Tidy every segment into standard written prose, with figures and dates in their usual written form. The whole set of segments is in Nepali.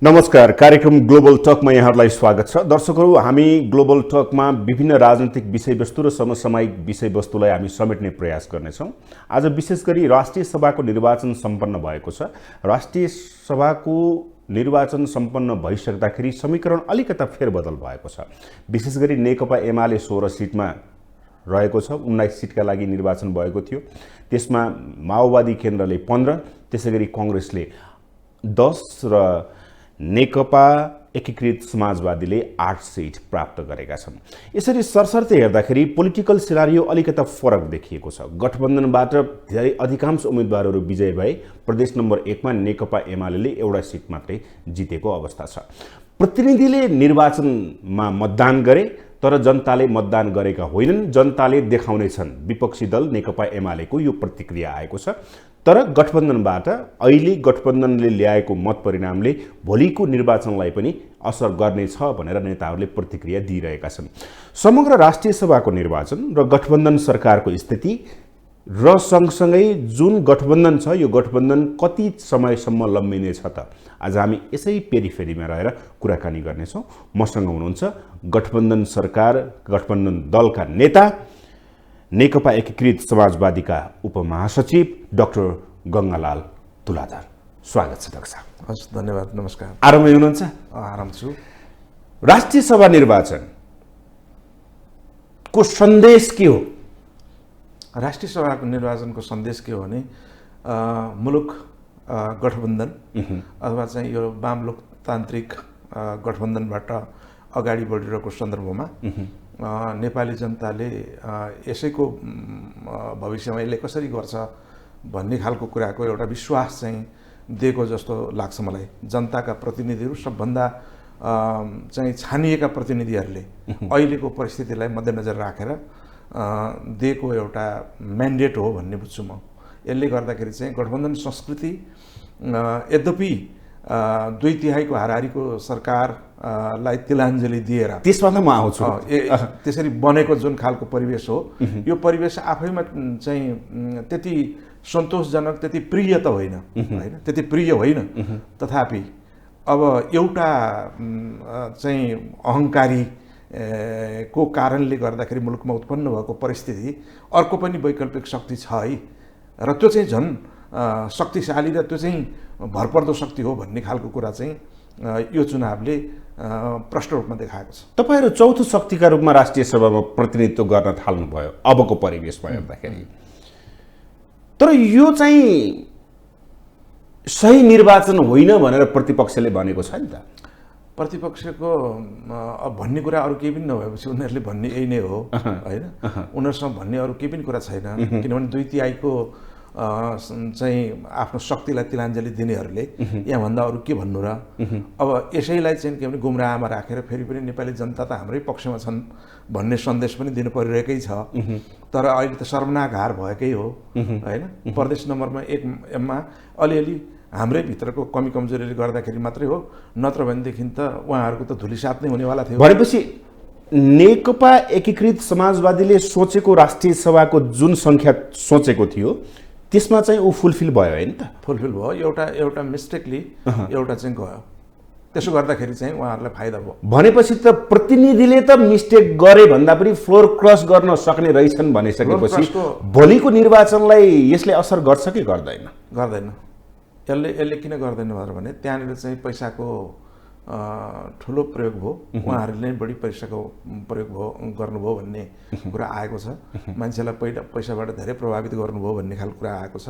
नमस्कार, कार्यक्रम ग्लोबल टकमा यहाँहरूलाई स्वागत छ। दर्शकहरू, हामी ग्लोबल टकमा विभिन्न राजनीतिक विषयवस्तु र समसामयिक विषयवस्तुलाई हामी समेट्ने प्रयास गर्नेछौँ। आज विशेष गरी राष्ट्रिय सभाको निर्वाचन सम्पन्न भएको छ। राष्ट्रिय सभाको निर्वाचन सम्पन्न भइसक्दाखेरि समीकरण अलिकता फेरबदल भएको छ। विशेष गरी नेकपा एमाले 16 सिटमा रहेको छ। 19 सिटका लागि निर्वाचन भएको थियो। त्यसमा माओवादी केन्द्रले 15, त्यसैगरी कांग्रेसले 10 र नेकपा एकीकृत समाजवादीले 8 सिट प्राप्त गरेका छन्। यसरी सरसर्ती हेर्दाखेरि पोलिटिकल सिनारियो अलिकता फरक देखिएको छ। गठबन्धनबाट धेरै अधिकांश उम्मेदवारहरू विजय भए। प्रदेश नम्बर 1 मा नेकपा एमाले एउटा सिट मात्रै जितेको अवस्था छ। प्रतिनिधिले निर्वाचनमा मतदान गरे, तर जनताले मतदान गरेका होइनन्। जनताले देखाउने छन्। विपक्षी दल नेकपा एमालेको यो प्रतिक्रिया आएको छ। तर गठबन्धनबाट अहिले गठबन्धनले ल्याएको मत परिणामले भोलिको निर्वाचनलाई पनि असर गर्नेछ भनेर नेताहरूले प्रतिक्रिया दिइरहेका छन्। समग्र राष्ट्रिय सभाको निर्वाचन र गठबन्धन सरकारको स्थिति र सँगसँगै जुन गठबन्धन छ, यो गठबन्धन कति समयसम्म लम्बिनेछ त आज हामी यसै पेरिफेरीमा रहेर कुराकानी गर्नेछौँ। मसँग हुनुहुन्छ गठबन्धन सरकार, गठबन्धन दलका नेता, नेकपा एकीकृत समाजवादीका उपमहासचिव डाक्टर गङ्गालाल तुलाधर। स्वागत छ डाक्टर साहब। हस्, धन्यवाद। नमस्कार। आरामै हुनुहुन्छ? आराम छु। राष्ट्रिय सभा निर्वाचन को सन्देश के हो? राष्ट्रिय सभाको निर्वाचनको सन्देश के हो भने मुलुक गठबन्धन अथवा चाहिँ यो वाम लोकतान्त्रिक गठबन्धनबाट अगाडि बढिरहेको सन्दर्भमा नेपाली जनताले यसैको भविष्यमा यसले कसरी गर्छ भन्ने खालको कुराको एउटा विश्वास चाहिँ दिएको जस्तो लाग्छ मलाई। जनताका प्रतिनिधिहरू, सबभन्दा चाहिँ छानिएका प्रतिनिधिहरूले अहिलेको परिस्थितिलाई मध्यनजर राखेर दिएको एउटा म्यान्डेट हो भन्ने बुझ्छु म। यसले गर्दाखेरि चाहिँ गठबन्धन संस्कृति यद्यपि 2/3 हाराहारीको सरकारलाई तिलाञ्जली दिएर त्यसमा त म आउँछु। त्यसरी बनेको जुन खालको परिवेश हो, यो परिवेश आफैमा चाहिँ त्यति सन्तोषजनक, त्यति प्रिय त होइन, होइन, त्यति प्रिय होइन। तथापि अब एउटा चाहिँ अहङ्कारी को कारणले गर्दाखेरि मुलुकमा उत्पन्न भएको परिस्थिति अर्को पनि वैकल्पिक शक्ति छ है, र त्यो चाहिँ झन् शक्तिशाली र त्यो चाहिँ भरपर्दो शक्ति हो भन्ने खालको कुरा चाहिँ यो चुनावले प्रष्ट रूपमा देखाएको छ। तपाईहरु चौथो शक्तिका रूपमा राष्ट्रिय सभामा प्रतिनिधित्व गर्न थाल्नुभयो अबको परिवेशमा हेर्दाखेरि। तर यो चाहिँ सही निर्वाचन होइन भनेर प्रतिपक्षले भनेको छ नि त। प्रतिपक्षको अब भन्ने कुरा अरू केही पनि नभएपछि उनीहरूले भन्ने यही नै हो, होइन। उनीहरूसँग भन्ने अरू केही पनि कुरा छैन, किनभने 2/3 चाहिँ आफ्नो शक्तिलाई तिलाञ्जली दिनेहरूले यहाँभन्दा अरू के भन्नु र। अब यसैलाई चाहिँ के भने गुमराहमा राखेर फेरि पनि नेपाली जनता त हाम्रै पक्षमा छन् भन्ने सन्देश पनि दिनु परिरहेकै छ। तर अहिले त सर्वनाक हार भएकै हो, होइन। प्रदेश नम्बरमा 1 मा अलिअलि हाम्रै भित्रको कमी कमजोरीले गर्दाखेरि मात्रै हो, नत्र भनेदेखि त उहाँहरूको त धुलिसात नै हुनेवाला थियो। भनेपछि नेकपा एकीकृत समाजवादीले सोचेको राष्ट्रिय सभाको जुन संख्या सोचेको थियो त्यसमा चाहिँ ऊ फुलफिल भयो हैन त? फुलफिल भयो। एउटा मिस्टेकली एउटा चाहिँ गयो। त्यसो गर्दाखेरि चाहिँ उहाँहरूलाई फाइदा भयो। भनेपछि त प्रतिनिधिले त मिस्टेक गरे भन्दा पनि फ्लोर क्रस गर्न सक्ने रहेछन् भनिसकेपछि भोलिको निर्वाचनलाई यसले असर गर्छ कि गर्दैन? गर्दैन। यसले किन गर्दैन भने त्यहाँनिर चाहिँ पैसाको ठुलो प्रयोग भयो, उहाँहरूले नै बढी पैसाको प्रयोग गर्नुभयो भन्ने कुरा आएको छ। मान्छेलाई पैसाबाट धेरै प्रभावित गर्नुभयो भन्ने खालको कुरा आएको छ।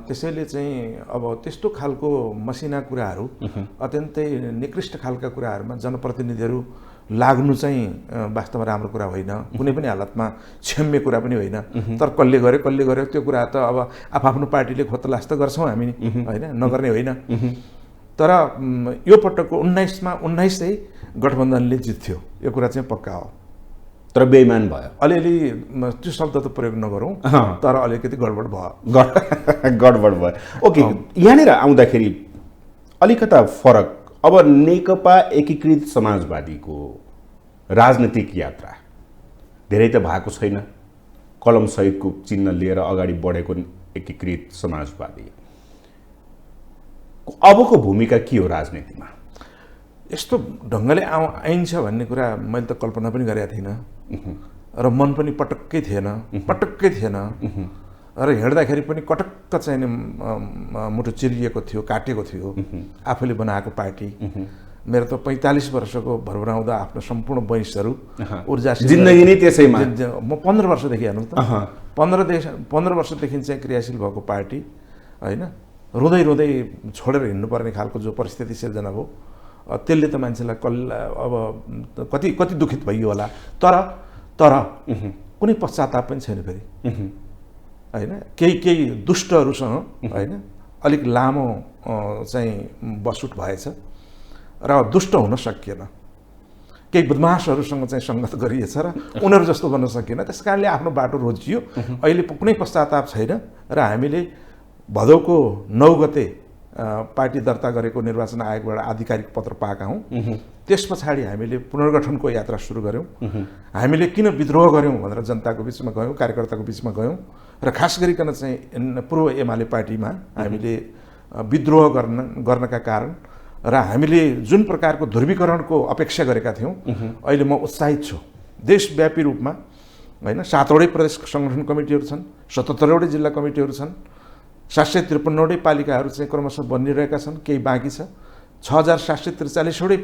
त्यसैले चाहिँ अब त्यस्तो खालको मसिना कुराहरू, अत्यन्तै निकृष्ट खालका कुराहरूमा जनप्रतिनिधिहरू लाग्नु चाहिँ वास्तवमा राम्रो कुरा होइन, कुनै पनि हालतमा क्षम्य कुरा पनि होइन। तर कसले गर्यो त्यो कुरा त अब आफ्नो पार्टीले खोतलास त गर्छौँ हामी, होइन, नगर्ने होइन। तर यो पटकको 19 मा 19 चाहिँ गठबन्धनले जित्थ्यो, यो कुरा चाहिँ पक्का हो। तर बेइमान भयो। अलिअलि त्यो शब्द त प्रयोग नगरौँ, तर अलिकति गडबड भयो। गडबड भयो। ओके, यहाँनिर आउँदाखेरि अलिकता फरक। अब नेकपा एकीकृत समाजवादीको राजनीतिक यात्रा धेरै त भएको छैन। कलम सहितको चिन्ह लिएर अगाडि बढेको एकीकृत समाजवादी अबको भूमिका के हो राजनीतिमा? यस्तो ढङ्गले आइन्छ भन्ने कुरा मैले त कल्पना पनि गरेका थिइनँ र मन पनि पटक्कै थिएन र हिँड्दाखेरि पनि कटक्क चाहिँ मुटु चिरिएको थियो, काटेको थियो। आफूले बनाएको पार्टी, मेरो त 45 वर्षको भरभराउँदा आफ्नो सम्पूर्ण वयसहरू ऊर्जाशील जिन्दगी नै त्यसैमा। म 15 वर्षदेखि हेर्नु त 15 वर्षदेखि चाहिँ क्रियाशील भएको पार्टी होइन, रुँदै रुँदै छोडेर हिँड्नुपर्ने खालको जो परिस्थिति सिर्जना भयो, त्यसले त मान्छेलाई अब कति दुखित भइयो होला। तर कुनै पश्चाताप पनि छैन फेरि होइन। केही दुष्टहरूसँग होइन अलिक लामो चाहिँ बसुट भएछ र दुष्ट हुन सकिएन। केही बदमासहरूसँग चाहिँ सङ्गत गरिएछ र उनीहरू जस्तो गर्न सकिएन। त्यस कारणले आफ्नो बाटो रोजियो। अहिले कुनै पश्चाताप छैन र हामीले भदौको 9 गते पार्टी दर्ता गरेको निर्वाचन आयोगबाट आधिकारिक पत्र पाएका हौँ। त्यस पछाडि हामीले पुनर्गठनको यात्रा सुरु गऱ्यौँ। हामीले किन विद्रोह गऱ्यौँ भनेर जनताको बिचमा गयौँ, कार्यकर्ताको बिचमा गयौँ र खास गरिकन चाहिँ पूर्व एमाले पार्टीमा हामीले विद्रोह गर्नका कारण र हामीले जुन प्रकारको ध्रुवीकरणको अपेक्षा गरेका थियौँ, अहिले म उत्साहित छु। देशव्यापी रूपमा होइन 7वटै प्रदेश सङ्गठन कमिटीहरू छन्, 77वटै जिल्ला कमिटीहरू छन्, 753वटै पालिकाहरू चाहिँ क्रमशः बनिरहेका छन्, केही बाँकी छ। 6743वटै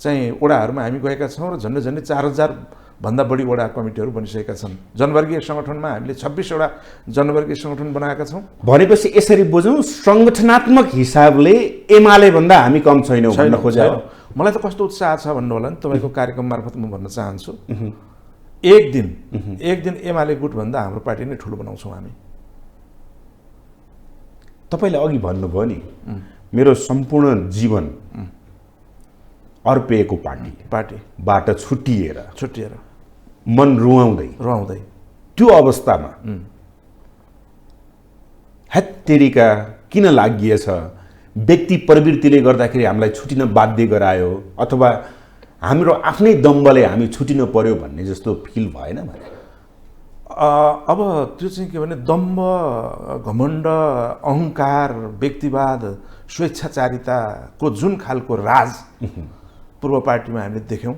चाहिँ वडाहरूमा हामी गएका छौँ र झन्डै 4000 भन्दा बढी वडा कमिटीहरू बनिसकेका छन्। जनवर्गीय सङ्गठनमा हामीले 26वटा जनवर्गीय सङ्गठन बनाएका छौँ। भनेपछि यसरी बुझौँ, सङ्गठनात्मक हिसाबले एमाले भन्दा हामी कम छैनौँ भन्न खोजेको। मलाई त कस्तो उत्साह छ भन्नु होला नि, तपाईँको कार्यक्रम मार्फत म भन्न चाहन्छु। एक दिन एमाले गुट भन्दा हाम्रो पार्टी नै ठुलो बनाउँछौँ हामी। तपाईँले अघि भन्नुभयो नि, मेरो सम्पूर्ण जीवन अर्पिएको पार्टीबाट छुट्टिएर मन रुवाउँदै त्यो अवस्थामा हेत्तेरिका किन लागिएछ, व्यक्ति प्रवृत्तिले गर्दाखेरि हामीलाई छुटिन बाध्य गरायो अथवा हाम्रो आफ्नै दम्बले हामी छुटिन पर्यो भन्ने जस्तो फिल भएन भने? अब त्यो चाहिँ के भने दम्ब, घमण्ड, अहङ्कार, व्यक्तिवाद, स्वेच्छाचारिताको जुन खालको राज पूर्व पार्टीमा हामीले देख्यौँ,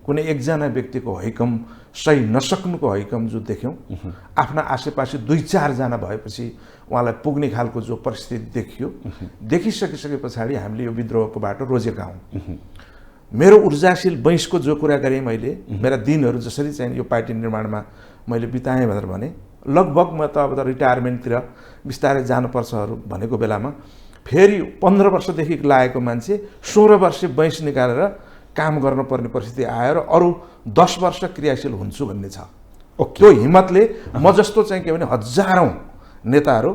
कुनै एकजना व्यक्तिको हैकम सही नसक्नुको हैकम जो देख्यौँ, आफ्ना आसेपासे 2-4 जना भएपछि उहाँलाई पुग्ने खालको जो परिस्थिति देखिसके पछाडि हामीले यो विद्रोहको बाटो रोजेका हौँ। मेरो ऊर्जाशील वयसको जो कुरा गरेँ मैले, मेरा दिनहरू जसरी चाहिँ यो पार्टी निर्माणमा मैले बिताएँ भनेर भने, लगभग म त अब त रिटायरमेन्टतिर बिस्तारै जानुपर्छहरू भनेको बेलामा फेरि 15 वर्षदेखि लागेको मान्छे 16 वर्ष वयस निकालेर काम गर्नुपर्ने परिस्थिति आयो र अरू 10 वर्ष क्रियाशील हुन्छु भन्ने छ। त्यो हिम्मतले म जस्तो चाहिँ के भने हजारौँ नेताहरू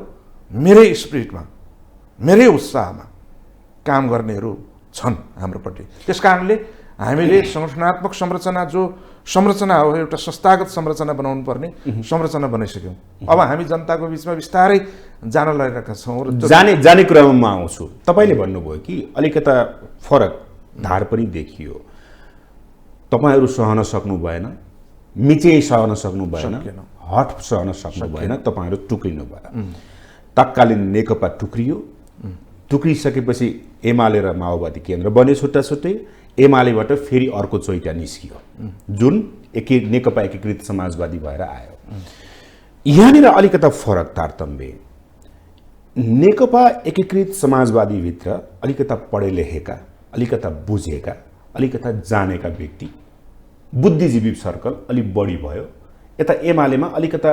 मेरै स्पिरिटमा, मेरै उत्साहमा काम गर्नेहरू छन् हाम्रोपट्टि। त्यस कारणले हामीले सङ्गठनात्मक संरचना हो, एउटा संस्थागत संरचना बनाउनु पर्ने संरचना बनाइसक्यौँ। अब हामी जनताको बिचमा बिस्तारै जान लागिरहेका छौँ र जाने क्रममा आउँछु। तपाईँले भन्नुभयो कि अलिकता फरक धार पनि देखियो, तपाईँहरू सहन सक्नु भएन, मिचे सहन सक्नु भएन, हट सहन सक्नु भएन, तपाईँहरू टुक्रिनु भयो। तत्कालीन नेकपा टुक्रिसकेपछि एमाले र माओवादी केन्द्र बन्यो छुट्टा छुट्टै। एमालेबाट फेरि अर्को चोइटा निस्कियो जुन नेकपा एकीकृत समाजवादी भएर आयो। यहाँनिर अलिकता फरक तारतम्य, नेकपा एकीकृत समाजवादीभित्र अलिकता पढे लेखेका, अलिकता बुझेका, अलिकता जानेका व्यक्ति, बुद्धिजीवी सर्कल अलिक बढी भयो। यता एमालेमा अलिकता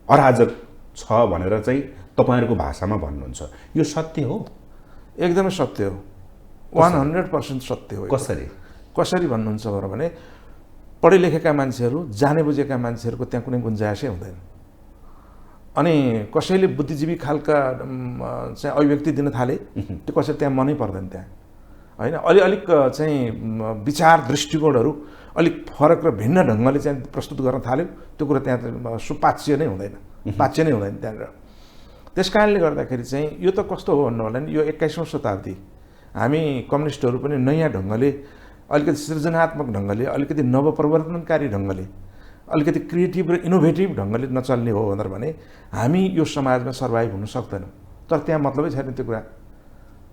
अराजक छ भनेर चाहिँ तपाईँहरूको भाषामा भन्नुहुन्छ, यो सत्य हो? एकदमै सत्य हो, 100% सत्य हो। कसरी भन्नुहुन्छ भने, पढे लेखेका मान्छेहरू, जाने बुझेका मान्छेहरूको त्यहाँ कुनै गुन्जाइसै हुँदैन। अनि कसैले बुद्धिजीवी खालका चाहिँ अभिव्यक्ति दिन थाले, त्यो कसै त्यहाँ मनै पर्दैन त्यहाँ होइन। अलिक चाहिँ विचार दृष्टिकोणहरू अलिक फरक र भिन्न ढङ्गले चाहिँ प्रस्तुत गर्न थाल्यो, त्यो कुरा त्यहाँ सुपाच्य नै हुँदैन, पाच्य नै हुँदैन त्यहाँनिर। त्यस कारणले गर्दाखेरि चाहिँ यो त कस्तो हो भन्नु होला नि, यो 21औं शताब्दी हामी कम्युनिस्टहरू पनि नयाँ ढङ्गले, अलिकति सृजनात्मक ढङ्गले, अलिकति नवप्रवर्तनकारी ढङ्गले, अलिकति क्रिएटिभ र इनोभेटिभ ढङ्गले नचल्ने हो भनेर भने हामी यो समाजमा सर्भाइभ हुन सक्दैनौँ। तर त्यहाँ मतलबै छैन त्यो कुरा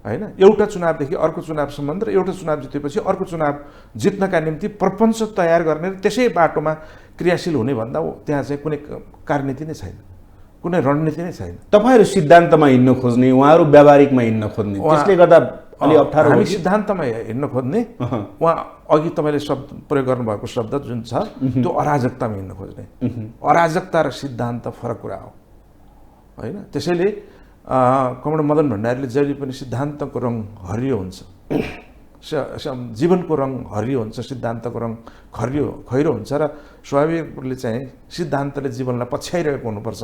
होइन। एउटा चुनावदेखि अर्को चुनावसम्म र एउटा चुनाव जितेपछि अर्को चुनाव जित्नका निम्ति प्रपञ्च तयार गर्ने र त्यसै बाटोमा क्रियाशील हुने भन्दा त्यहाँ चाहिँ कुनै कार्यनीति नै छैन, कुनै रणनीति नै छैन। तपाईँहरू सिद्धान्तमा हिँड्न खोज्ने, उहाँहरू व्यावहारिकमा हिँड्न खोज्ने, त्यसले गर्दा अलि अप्ठ्यारो हामी सिद्धान्तमा हिँड्न खोज्ने, उहाँ अघि तपाईँले शब्द प्रयोग गर्नुभएको शब्द जुन छ त्यो अराजकतामा हिँड्न खोज्ने। अराजकता र सिद्धान्त फरक कुरा हो होइन। त्यसैले कमरेड मदन भण्डारीले जहिले पनि सिद्धान्तको रङ हरियो हुन्छ, जीवनको रङ हरियो हुन्छ, सिद्धान्तको रङ खैरो हुन्छ र स्वाभाविक रूपले चाहिँ सिद्धान्तले जीवनलाई पछ्याइरहेको हुनुपर्छ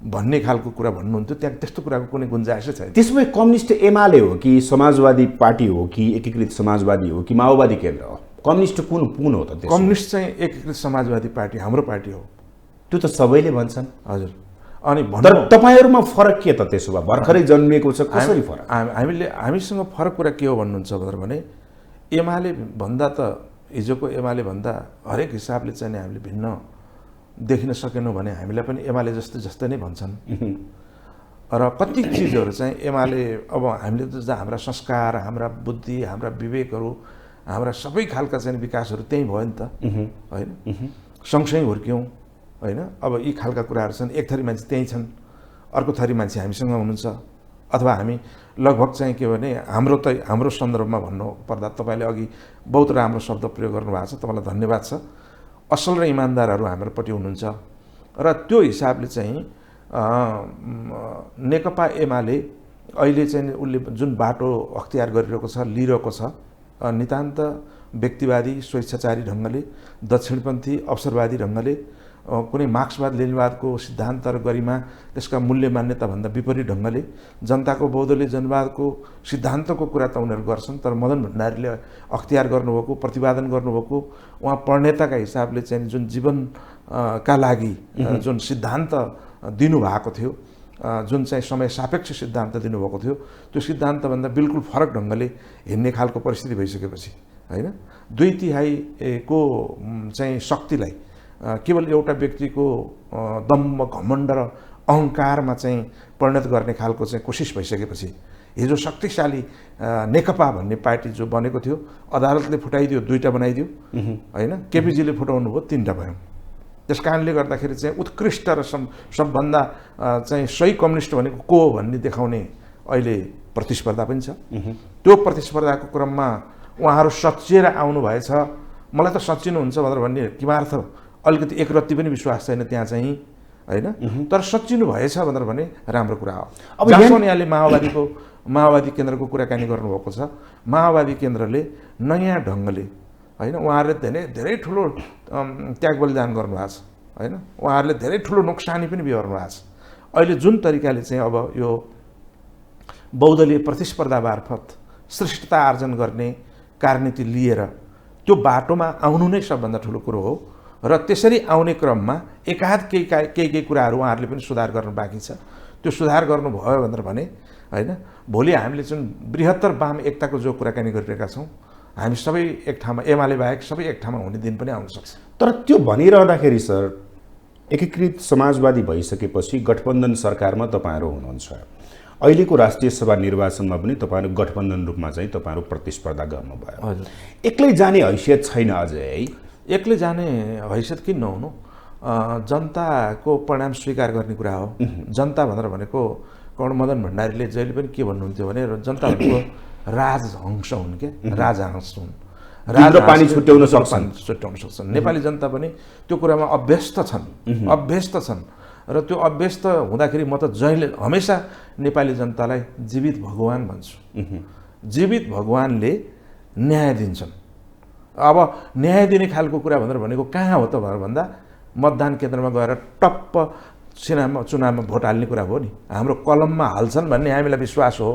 भन्ने खालको कुरा भन्नुहुन्थ्यो। त्यहाँ त्यस्तो कुराको कुनै गुन्जाइसै छैन। त्यसो भए कम्युनिस्ट एमाले हो कि समाजवादी पार्टी हो कि एकीकृत समाजवादी हो कि माओवादी केन्द्र हो? कम्युनिस्ट कुन हो त? कम्युनिस्ट चाहिँ एकीकृत समाजवादी पार्टी, हाम्रो पार्टी हो। त्यो त सबैले भन्छन्। हजुर। अनि तर तपाईँहरूमा फरक के त? त्यसो भए भर्खरै जन्मिएको छ, कसरी फरक? हामीसँग फरक कुरा के हो भन्नुहुन्छ भने एमाले भन्दा त हिजोको एमाले भन्दा हरेक हिसाबले चाहिँ हामीले भिन्न देखिन सकेनौँ भने हामीलाई पनि एमाले जस्तै नै भन्छन्। र कति चिजहरू चाहिँ एमाले अब हामीले त हाम्रा संस्कार, हाम्रा बुद्धि, हाम्रा विवेकहरू, हाम्रा सबै खालका चाहिँ विकासहरू त्यहीँ भयो नि त होइन। सँगसँगै हुर्क्यौँ होइन। अब यी खालका कुराहरू छन्। एक थरी मान्छे त्यहीँ छन्, अर्को थरी मान्छे हामीसँग हुनुहुन्छ। अथवा हामी लगभग चाहिँ के भने हाम्रो सन्दर्भमा भन्नु पर्दा तपाईँले अघि बहुत राम्रो शब्द प्रयोग गर्नुभएको छ, तपाईँलाई धन्यवाद छ। असल र इमान्दारहरू हाम्रोपट्टि हुनुहुन्छ र त्यो हिसाबले चाहिँ नेकपा एमाले अहिले चाहिँ उसले जुन बाटो अख्तियार गरिरहेको छ, लिइरहेको छ, नितान्त व्यक्तिवादी स्वेच्छाचारी ढङ्गले, दक्षिणपन्थी अवसरवादी ढङ्गले, कुनै मार्क्सवाद लेनिनवादको सिद्धान्त र गरिमा त्यसका मूल्य मान्यताभन्दा विपरीत ढङ्गले जनताको बहुदलीय जनवादको सिद्धान्तको कुरा त उनीहरू गर्छन्। तर मदन भण्डारीले अख्तियार गर्नुभएको, प्रतिपादन गर्नुभएको, उहाँ प्रणेताका हिसाबले चाहिँ जुन जीवनका लागि जुन सिद्धान्त दिनुभएको थियो, जुन चाहिँ समय सापेक्ष सिद्धान्त दिनुभएको थियो, त्यो सिद्धान्तभन्दा बिल्कुल फरक ढङ्गले हिँड्ने खालको परिस्थिति भइसकेपछि होइन, 2/3 को चाहिँ शक्तिलाई केवल एउटा व्यक्तिको दम्भ, घमण्ड र अहङ्कारमा चाहिँ परिणत गर्ने खालको चाहिँ कोसिस भइसकेपछि हिजो शक्तिशाली नेकपा भन्ने पार्टी जो बनेको थियो, अदालतले फुटाइदियो, 2टा बनाइदियो होइन। केपीजीले फुटाउनु भयो, 3टा भयो। त्यस कारणले गर्दाखेरि चाहिँ उत्कृष्ट र सबभन्दा चाहिँ सही कम्युनिस्ट भनेको को हो भन्ने देखाउने अहिले प्रतिस्पर्धा पनि छ। त्यो प्रतिस्पर्धाको क्रममा उहाँहरू सच्चिएर आउनु भएछ। मलाई त सच्चिनुहुन्छ भनेर भन्ने किमार्थ अलिकति एकरत्ती पनि विश्वास छैन त्यहाँ चाहिँ होइन। तर सच्चिनु भएछ भनेर भने राम्रो कुरा हो। अब यहाँले माओवादी केन्द्रको कुराकानी गर्नुभएको छ। माओवादी केन्द्रले नयाँ ढङ्गले होइन, उहाँहरूले धेरै ठुलो त्याग बलिदान गर्नुभएको छ होइन। उहाँहरूले धेरै ठुलो नोक्सानी पनि बिहोर्नु भएको छ। अहिले जुन तरिकाले चाहिँ अब यो बहुदलीय प्रतिस्पर्धा मार्फत श्रेष्ठता आर्जन गर्ने कार्यनीति लिएर त्यो बाटोमा आउनु नै सबभन्दा ठुलो कुरो हो। र त्यसरी आउने क्रममा एकाध केही कुराहरू उहाँहरूले पनि सुधार गर्नु बाँकी छ। त्यो सुधार गर्नुभयो भनेर भने होइन, भोलि हामीले जुन बृहत्तर वाम एकताको जो कुराकानी गरिरहेका छौँ, हामी सबै एक ठाउँमा, एमाले बाहेक सबै एक ठाउँमा हुने दिन पनि आउन सक्छ। तर त्यो भनिरहँदाखेरि सर, एकीकृत समाजवादी भइसकेपछि गठबन्धन सरकारमा तपाईँहरू हुनुहुन्छ। अहिलेको राष्ट्रिय सभा निर्वाचनमा पनि तपाईँहरू गठबन्धन रूपमा चाहिँ तपाईँहरू प्रतिस्पर्धा गर्नुभयो। हजुर। एक्लै जाने हैसियत छैन अझै है? एक्लै जाने हैसियत किन नहुनु? जनताको परिणाम स्वीकार गर्ने कुरा हो। जनता भनेर भनेको कमरेड मदन भण्डारीले जहिले पनि के भन्नुहुन्थ्यो भने जनता भनेको राजहंस हुन् के, राजहंस हुन्। राज पानी छुट्याउन सक्छन्। नेपाली जनता पनि त्यो कुरामा अभ्यस्त छन्। र त्यो अभ्यस्त हुँदाखेरि म त जहिले हमेसा नेपाली जनतालाई जीवित भगवान भन्छु। जीवित भगवानले न्याय दिन्छन्। अब न्याय दिने खालको कुरा भनेर भनेको कहाँ हो त भनेर भन्दा मतदान केन्द्रमा गएर टप्प चुनावमा भोट हाल्ने कुरा हो नि। हाम्रो कलममा हाल्छन् भन्ने हामीलाई विश्वास हो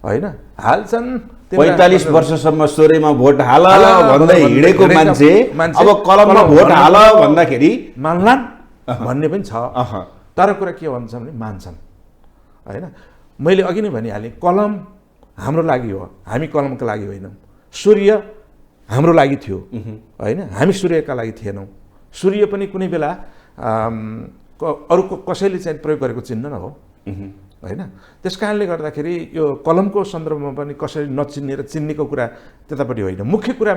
होइन। हाल्छन् 45 वर्षसम्म सोरेमा भोट हाल भन्दै हिँडेको मान्छे अब कलममा भोट हाल भन्दाखेरि मान्लान् भन्ने पनि छ। तर कुरा के भन्छ भने मान्छन् होइन। मैले अघि नै भनिहालेँ, कलम हाम्रो लागि हो, हामी कलमका लागि होइनौँ। सूर्य हाम्रो लागि थियो होइन, हामी सूर्यका लागि थिएनौँ। सूर्य पनि कुनै बेला अरूको कसैले चाहिँ प्रयोग गरेको चिन्ह न हो। होइन। त्यस कारणले गर्दाखेरि यो कलमको सन्दर्भमा पनि कसरी नचिन्ने र चिन्नेको कुरा त्यतापट्टि होइन। मुख्य कुरा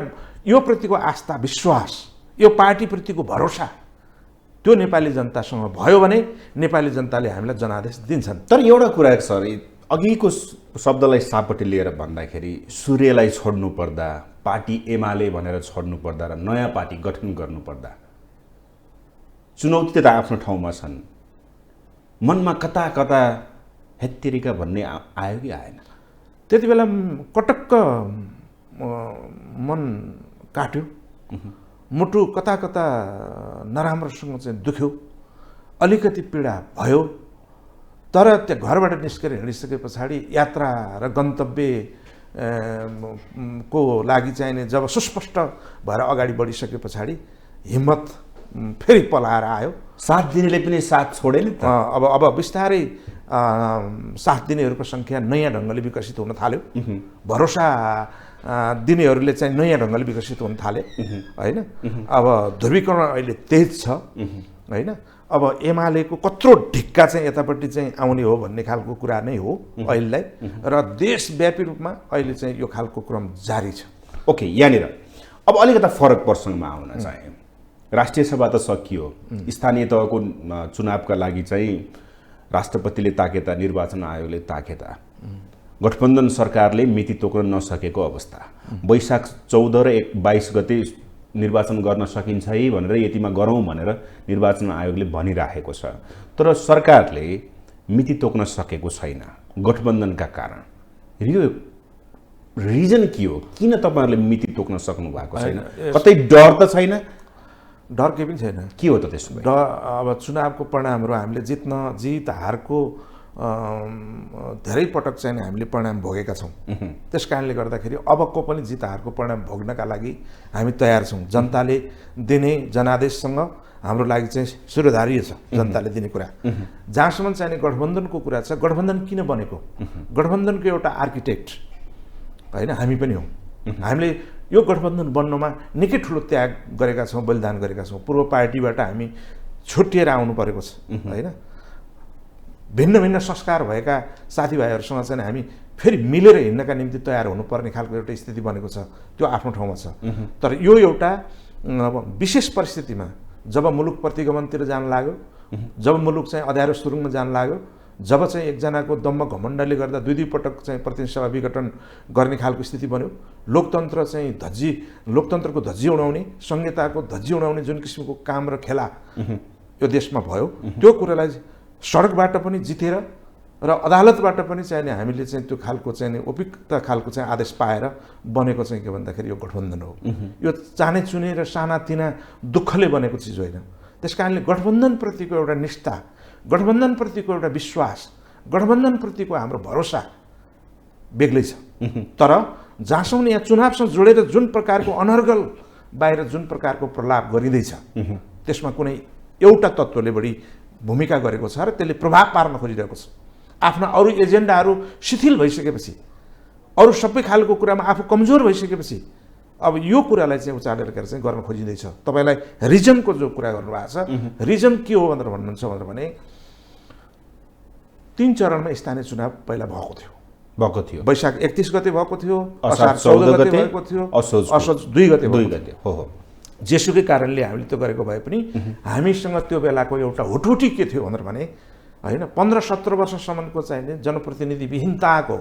यो प्रतिको आस्था, विश्वास, यो पार्टीप्रतिको भरोसा त्यो नेपाली जनतासँग भयो भने नेपाली जनताले हामीलाई जनादेश दिन्छन्। तर एउटा कुरा सर, अघिको शब्दलाई सापट्टि लिएर भन्दाखेरि सूर्यलाई छोड्नु पर्दा, पार्टी एमाले भनेर छोड्नु पर्दा र नयाँ पार्टी गठन गर्नुपर्दा चुनौती त आफ्नो ठाउँमा छन्। मनमा कता कता हेत्तेरिका भन्ने आयो कि आएन? त्यति बेला कटक्क मन काट्यो, मुटु कता कता नराम्रोसँग चाहिँ दुख्यो, अलिकति पीडा भयो। तर त्यो घरबाट निस्केर हिँडिसके पछाडि यात्रा र गन्तव्य को लागि चाहिँ जब सुस्पष्ट भएर अगाडि बढिसके पछाडि हिम्मत फेरि पलाएर आयो। साथ दिनेले पनि साथ छोडेन त। अब बिस्तारै साथ दिनेहरूको सङ्ख्या नयाँ ढङ्गले विकसित हुन थाल्यो, भरोसा दिनेहरूले चाहिँ नयाँ ढङ्गले विकसित हुन थाले होइन। अब ध्रुवीकरण अहिले तेज छ होइन। अब एमालेको कत्रो ढिक्का चाहिँ यतापट्टि चाहिँ आउने हो भन्ने खालको कुरा नै हो अहिलेलाई, र देशव्यापी रूपमा अहिले चाहिँ यो खालको क्रम जारी छ। ओके, यहाँनिर अब अलिकता फरक प्रसङ्गमा आउन चाहे। राष्ट्रिय सभा त सकियो, स्थानीय तहको चुनावका लागि चाहिँ राष्ट्रपतिले ताकेता, निर्वाचन आयोगले ताकेता, गठबन्धन सरकारले मिति तोक्न नसकेको अवस्था, वैशाख 14 र 22 गते निर्वाचन गर्न सकिन्छ है भनेर यतिमा गरौँ भनेर निर्वाचन आयोगले भनिराखेको छ। तर सरकारले मिति तोक्न सकेको छैन गठबन्धनका कारण। यो रिजन के हो? किन तपाईँहरूले मिति तोक्न सक्नु भएको छैन? कतै डर त छैन? डर केही पनि छैन। के हो त त्यसो? डर अब चुनावको परिणामहरू हामीले जित हारको धेरै पटक चाहिँ हामीले परिणाम भोगेका छौँ। त्यस कारणले गर्दाखेरि अबको पनि जित हारको परिणाम भोग्नका लागि हामी तयार छौँ। जनताले दिने जनादेशसँग हाम्रो लागि चाहिँ शिरोधार्य छ जनताले दिने कुरा। जहाँसम्म चाहिँ गठबन्धनको कुरा छ, गठबन्धन किन बनेको? गठबन्धनको एउटा आर्किटेक्ट होइन हामी पनि हौँ। हामीले यो गठबन्धन बन्नमा निकै ठुलो त्याग गरेका छौँ, बलिदान गरेका छौँ। पूर्व पार्टीबाट हामी छुट्टिएर आउनु परेको छ होइन। भिन्न भिन्न संस्कार भएका साथीभाइहरूसँग चाहिँ हामी फेरि मिलेर हिँड्नका निम्ति तयार हुनुपर्ने खालको एउटा स्थिति बनेको छ, त्यो आफ्नो ठाउँमा छ। तर यो एउटा विशेष परिस्थितिमा जब मुलुक प्रतिगमनतिर जान लाग्यो, जब मुलुक चाहिँ अँध्यारो सुरुङमा जान लाग्यो, जब चाहिँ एकजनाको दम्भ घमण्डले गर्दा दुई पटक चाहिँ प्रतिनिधि सभा विघटन गर्ने खालको स्थिति बन्यो, लोकतन्त्र चाहिँ लोकतन्त्रको धज्जी उडाउने, संहिताको धज्जी उडाउने जुन किसिमको काम र खेला यो देशमा भयो, त्यो कुरालाई सडकबाट पनि जितेर र अदालतबाट पनि चाहिँ हामीले चाहिँ त्यो खालको चाहिँ उपयुक्त खालको चाहिँ आदेश पाएर बनेको चाहिँ के भन्दाखेरि यो गठबन्धन हो। यो चाने चुने र सानातिना दुःखले बनेको चिज होइन। त्यस कारणले गठबन्धनप्रतिको एउटा निष्ठा, गठबन्धनप्रतिको एउटा विश्वास, गठबन्धनप्रतिको हाम्रो भरोसा बेग्लै छ। तर जहाँसम्म यहाँ चुनावसँग जोडेर जुन प्रकारको अनर्गल बाहिर जुन प्रकारको प्रलाप गरिँदैछ, त्यसमा कुनै एउटा तत्त्वले बढी भूमिका गरेको छ र त्यसले प्रभाव पार्न खोजिरहेको छ। आफ्ना अरू एजेन्डाहरू शिथिल भइसकेपछि, अरू सबै खालको कुरामा आफू कमजोर भइसकेपछि अब यो कुरालाई चाहिँ उचालेर चाहिँ गर्न खोजिँदैछ। तपाईँलाई रिजनको जो कुरा गर्नुभएको छ, रिजन के हो भनेर भन्नुहुन्छ भने 3 चरणमा स्थानीय चुनाव पहिला भएको थियो। वैशाख 31 गते भएको थियो, असार 14 गते भएको थियो, असोज 2 गते हो। जेसुकै कारणले हामीले त्यो गरेको भए पनि हामीसँग त्यो बेलाको एउटा हुटहुटी के थियो भनेर भने होइन, 15-17 वर्षसम्मको चाहिँ जनप्रतिनिधि विहीनताको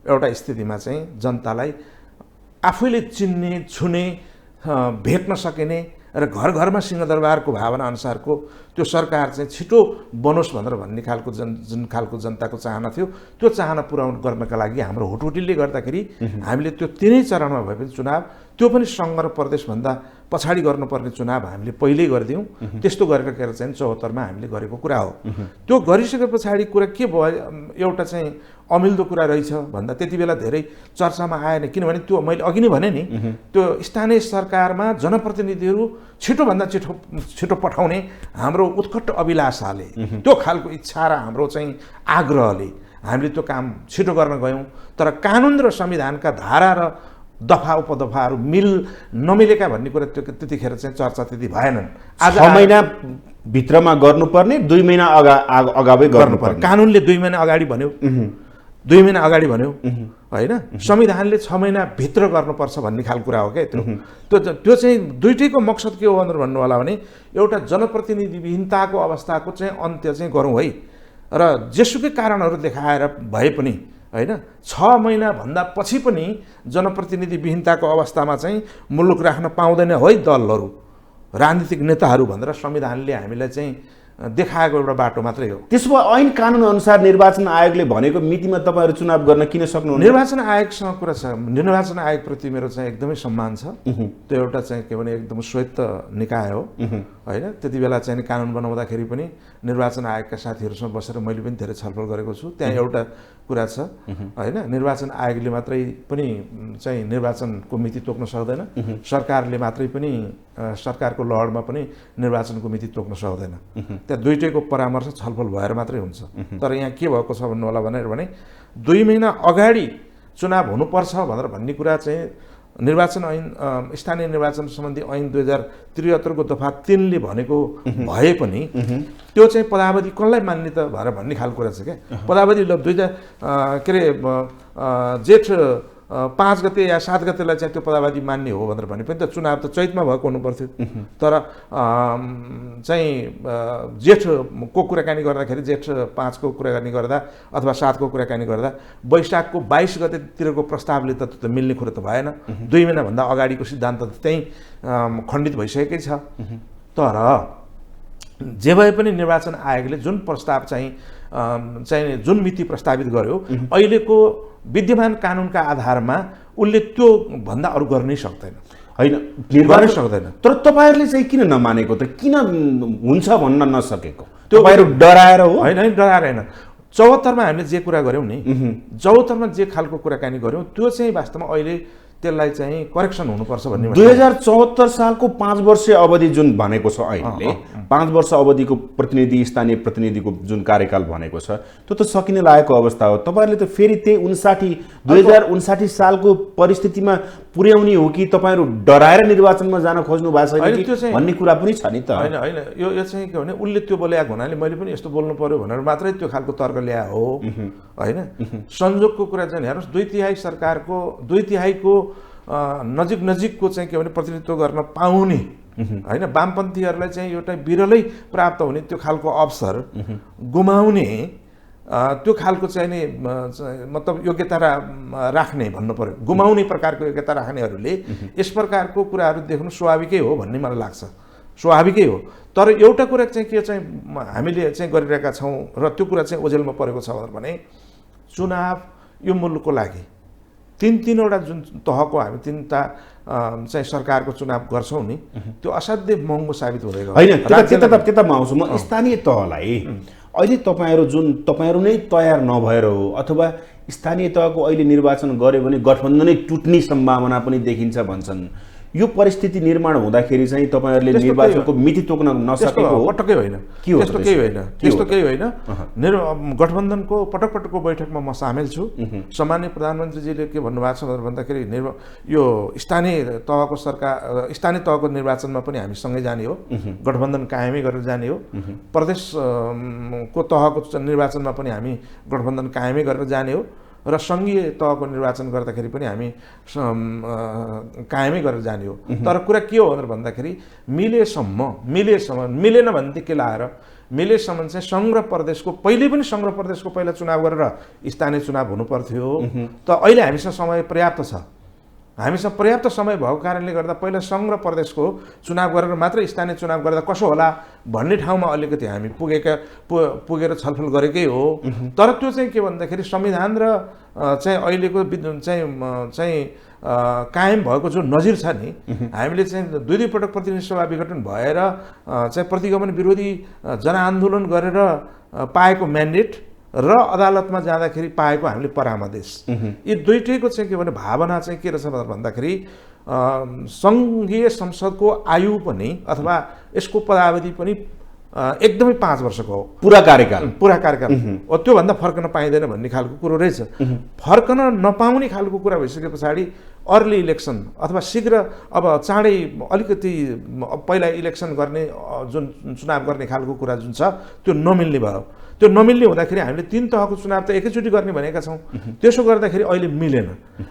एउटा स्थितिमा चाहिँ जनतालाई आफैले चिन्ने, छुने, भेट्न सकिने र घर घरमा सिंहदरबारको भावना अनुसारको त्यो सरकार चाहिँ छिटो बनोस् भनेर भन्ने खालको जुन खालको जनताको चाहना थियो, त्यो चाहना पुर्याउनु गर्नका लागि हाम्रो हुटहुटीले गर्दाखेरि हामीले त्यो 3 चरणमा भए पनि चुनाव, त्यो पनि सङ्घ र प्रदेशभन्दा पछाडि गर्नुपर्ने चुनाव हामीले पहिल्यै गरिदियौँ। त्यस्तो गरेर चाहिँ 74मा हामीले गरेको कुरा हो। त्यो गरिसके पछाडि कुरा के भयो, एउटा चाहिँ अमिल्दो कुरा रहेछ भन्दा त्यति बेला धेरै चर्चामा आएन। किनभने त्यो मैले अघि नै भने नि, त्यो स्थानीय सरकारमा जनप्रतिनिधिहरू छिटोभन्दा छिटो पठाउने हाम्रो उत्कट अभिलाषाले, त्यो खालको इच्छा र हाम्रो चाहिँ आग्रहले हामीले त्यो काम छिटो गर्न गयौँ। तर कानुन र संविधानका धारा र दफा उपदफाहरू नमिलेका भन्ने कुरा त्यो त्यतिखेर चाहिँ चर्चा त्यति भएनन्। आज 6 महिना भित्रमा गर्नुपर्ने 2 महिना अगावै गर्नुपर्ने कानुनले 2 महिना अगाडि भन्यो 2 महिना अगाडि भन्यो होइन संविधानले 6 महिना भित्र गर्नुपर्छ भन्ने खालको कुरा हो क्या त्यो चाहिँ दुईटैको मकसद के हो भनेर भन्नु होला भने एउटा जनप्रतिनिधिविहीनताको अवस्थाको चाहिँ अन्त्य चाहिँ गरौँ है र जेसुकै कारणहरू देखाएर भए पनि होइन 6 महिना भन्दा पछि पनि जनप्रतिनिधिविहीनताको अवस्थामा चाहिँ मुलुक राख्न पाउँदैन है दलहरू राजनीतिक नेताहरू भनेर संविधानले हामीलाई चाहिँ देखाएको एउटा बाटो मात्रै हो। त्यसो भए ऐन कानुन अनुसार निर्वाचन आयोगले भनेको मितिमा तपाईहरु चुनाव गर्न किन सक्नुहुन्न? निर्वाचन आयोगसँग कुरा छ। निर्वाचन आयोगप्रति मेरो चाहिँ एकदमै सम्मान छ। त्यो एउटा चाहिँ के भने एकदम स्वायत्त निकाय हो हैन। त्यति बेला चाहिँ कानुन बनाउँदाखेरि पनि निर्वाचन आयोगका साथीहरूसँग बसेर मैले पनि धेरै छलफल गरेको छु। त्यहाँ एउटा कुरा छ हैन, निर्वाचन आयोगले मात्रै पनि चाहिँ निर्वाचनको मिति तोक्न सक्दैन, सरकारले मात्रै पनि सरकारको लहरमा पनि निर्वाचनको मिति तोक्न सक्दैन। त्यहाँ दुईटैको परामर्श छलफल भएर मात्रै हुन्छ। तर यहाँ के भएको छ भन्नु होला भने 2 महिना अगाडि चुनाव हुनुपर्छ भनेर भन्ने कुरा चाहिँ निर्वाचन ऐन स्थानीय निर्वाचन सम्बन्धी ऐन 2073 को दफा 3 ले भनेको भए पनि त्यो चाहिँ पदावधि कसलाई मान्ने त भनेर भन्ने खालको कुरा छ क्या। पदावधि के अरे जेठ 5 गते या 7 गतेलाई चाहिँ त्यो पदावधि मान्ने हो भनेर भने पनि त चुनाव त चैतमा भएको हुनु पर्थ्यो। तर चाहिँ जेठको कुराकानी गर्दाखेरि जेठ 5 को कुराकानी गर्दा अथवा 7 को कुराकानी गर्दा वैशाखको 22 गतेतिरको प्रस्तावले त मिल्ने कुरा त भएन। 2 महिना भन्दा अगाडिको सिद्धान्त त त्यही खण्डित भइसकेकै छ। तर जे भए पनि निर्वाचन आयोगले जुन प्रस्ताव चाहिँ जुन मिति प्रस्तावित गर्यो अहिलेको विद्यमान कानुनका आधारमा उसले त्यो भन्दा अरु गर्नै सक्दैन हैन, निर्वाचन सक्दैन। तर तपाईहरुले चाहिँ किन नमानेको त? किन हुन्छ भन्न नसकेको? तपाईहरु डराएर हो? हैन, डराएर हैन। 74 मा हामीले जे कुरा गर्यौं नि, 74 मा जे खालको कुराकानी गर्यौं त्यो चाहिँ वास्तवमा अहिले त्यसलाई चाहिँ करेक्सन हुनुपर्छ भन्ने 2074 सालको 5 वर्षीय अवधि जुन भनेको छ अहिले 5 वर्ष अवधिको प्रतिनिधि स्थानीय प्रतिनिधिको जुन कार्यकाल भनेको छ त्यो त सकिने लागेको अवस्था हो। तपाईहरुले त फेरि त्यही 2059 सालको परिस्थितिमा पुर्याउने हो कि तपाईहरु डराएर निर्वाचनमा जान खोज्नु भएको छैन कि भन्ने कुरा पनि छ नि त। हैन हैन, यो चाहिँ के भने उले त्यो बोलेको हुनाले मैले पनि यस्तो बोल्नु पर्यो भनेर मात्रै त्यो खालको तर्क ल्या हो हैन। संयोगको कुरा चाहिँ हेर्नुस्, 2/3 सरकारको 2/3 नजिकको चाहिँ के भने प्रतिनिधित्व गर्न पाउने हैन, वामपन्थीहरूलाई चाहिँ एउटा बिरलै प्राप्त हुने त्यो खालको अवसर गुमाउने त्यो खालको चाहिँ नि मतलब योग्यता राख्ने भन्नु पर्यो, गुमाउने प्रकारको योग्यता राख्नेहरूले यस प्रकारको कुराहरू देख्नु स्वाभाविकै हो भन्ने मलाई लाग्छ। स्वाभाविकै हो। तर एउटा कुरा चाहिँ के चाहिँ हामीले चाहिँ गरिरहेका छौँ र त्यो कुरा चाहिँ ओझेलमा परेको छ भने चुनाव यो मुलुकको लागि तीनवटा जुन तहको हामी 3टा चाहिँ सरकारको चुनाव गर्छौं नि, त्यो असाध्यै महँगो साबित हुँदै गयो। हैन, त्यता म आउँछु। म स्थानीय तहलाई अहिले तपाईहरु नै तयार नभएर हो अथवा स्थानीय तहको अहिले निर्वाचन गर्यो भने गठबन्धनै टुट्ने सम्भावना पनि देखिन्छ भन्छन्। यो परिस्थिति निर्माण हुँदाखेरि चाहिँ तपाईहरुले निर्वाचनको मिति तोक्न नसकेको हो? पटक्कै होइन, त्यस्तो केही होइन, त्यस्तो केही होइन। गठबन्धनको पटकको बैठकमा म सामेल छु। सामान्य प्रधानमन्त्रीजीले के भन्नुभएको छ भन्दाखेरि यो स्थानीय तहको सरकार स्थानीय तहको निर्वाचनमा पनि हामी सँगै जाने हो, गठबन्धन कायमै गरेर जाने हो। प्रदेशको तहको निर्वाचनमा पनि हामी गठबन्धन कायमै गरेर जाने हो र संघीय तहको निर्वाचन गर्दाखेरि पनि हामी कायमै गरेर जाने हो। तर कुरा के हो भनेर भन्दाखेरि मिलेन भनेदेखि लाएर मिलेसम्म चाहिँ सङ्घ र प्रदेशको पहिला चुनाव गरेर स्थानीय चुनाव हुनु पर्थ्यो। त अहिले हामीसँग समय पर्याप्त छ। हामीसँग पर्याप्त समय भएको कारणले गर्दा पहिला सङ्घ र प्रदेशको चुनाव गरेर मात्र स्थानीय चुनाव गर्दा कसो होला भन्ने ठाउँमा अलिकति हामी पुगेर छलफल गरेकै हो। तर त्यो चाहिँ के भन्दाखेरि संविधान र चाहिँ अहिलेको चाहिँ कायम भएको जो नजिर छ नि, हामीले चाहिँ दुई पटक प्रतिनिधि सभा विघटन भएर चाहिँ प्रतिगमन विरोधी जनआन्दोलन गरेर पाएको म्यान्डेट र अदालतमा जाँदाखेरि पाएको हामीले परामर्श, यी दुईटैको चाहिँ के भने भावना चाहिँ के रहेछ भन्दाखेरि सङ्घीय संसदको आयु पनि अथवा यसको पदावधि पनि एकदमै 5 वर्षको हो पुरा कार्यकाल पुरा कार्यकाल त्योभन्दा फर्कन पाइँदैन भन्ने खालको कुरो रहेछ। फर्कन नपाउने खालको कुरा भइसके पछाडि अर्ली इलेक्सन अथवा शीघ्र अब चाँडै अलिकति पहिला इलेक्सन गर्ने जुन चुनाव गर्ने खालको कुरा जुन छ त्यो नमिल्ने भयो। त्यो नमिल्ने हुँदाखेरि हामीले 3 तहको चुनाव त एकैचोटि गर्ने भनेका छौँ। त्यसो गर्दाखेरि अहिले मिलेन।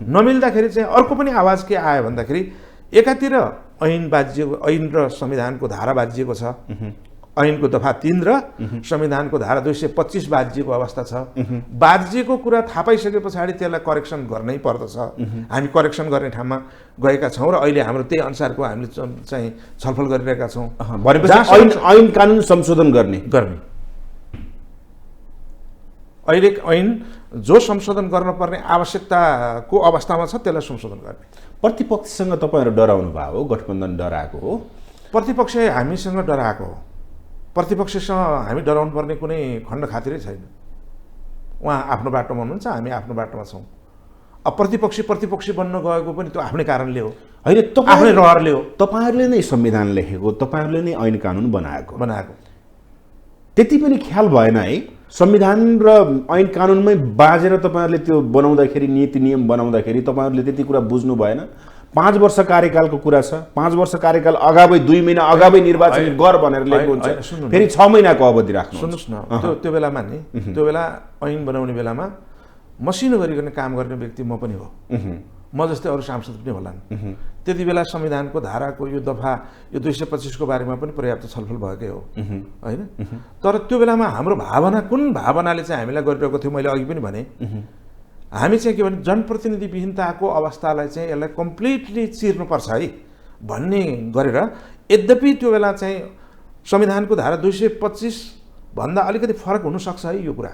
नमिल्दाखेरि चाहिँ अर्को पनि आवाज के आयो भन्दाखेरि एकातिर ऐन बाजिएको, ऐन र संविधानको धारा बाजिएको छ, ऐनको दफा 3 र संविधानको धारा 225 बाजिएको अवस्था छ। बाजिएको कुरा थाहा पाइसके पछाडि त्यसलाई करेक्सन गर्नै पर्दछ। हामी करेक्सन गर्ने ठाउँमा गएका छौँ र अहिले हाम्रो त्यही अनुसारको हामीले चाहिँ छलफल गरिरहेका छौँ। भनेपछि ऐन कानुन संशोधन गर्ने अहिले ऐन जो संशोधन गर्नुपर्ने आवश्यकताको अवस्थामा छ त्यसलाई संशोधन गर्ने। प्रतिपक्षसँग तपाईँहरू डराउनु भयो हो, गठबन्धन डराएको हो? प्रतिपक्ष हामीसँग डराएको हो। प्रतिपक्षसँग हामी डराउनु पर्ने कुनै खण्ड खातिरै छैन। उहाँ आफ्नो बाटोमा हुनुहुन्छ, हामी आफ्नो बाटोमा छौँ। अब प्रतिपक्षी बन्न गएको पनि त्यो आफ्नै कारणले हो, होइन आफ्नै रहरले हो। तपाईँहरूले नै संविधान लेखेको, तपाईँहरूले नै ऐन कानुन बनाएको त्यति पनि ख्याल भएन है? संविधान र ऐन कानुनमै बाजेर तपाईँहरूले त्यो बनाउँदाखेरि, नीति नियम बनाउँदाखेरि तपाईँहरूले त्यति कुरा बुझ्नु भएन? 5 वर्ष कार्यकालको कुरा छ। 5 वर्ष कार्यकाल अगावै 2 महिना अगावै निर्वाचन गर भनेर लेखेको हुन्छ, फेरि 6 महिनाको अवधि राख्नु। सुन्नुहोस् न, त्यो बेलामा नि त्यो बेला ऐन बनाउने बेलामा मसिनो गरिकन काम गर्ने व्यक्ति म पनि हो। म जस्तै अरू सांसद पनि होलान्। त्यति बेला संविधानको धाराको यो दफा यो 225 को बारेमा पनि पर्याप्त छलफल भएकै हो, होइन? तर त्यो बेलामा हाम्रो भावना कुन भावनाले चाहिँ हामीलाई गरिरहेको थियो, मैले अघि पनि भने हामी चाहिँ के भने जनप्रतिनिधिविहीनताको अवस्थालाई चाहिँ यसलाई कम्प्लिटली चिर्नुपर्छ है भन्ने गरेर, यद्यपि त्यो बेला चाहिँ संविधानको धारा 225 भन्दा अलिकति फरक हुनसक्छ है यो कुरा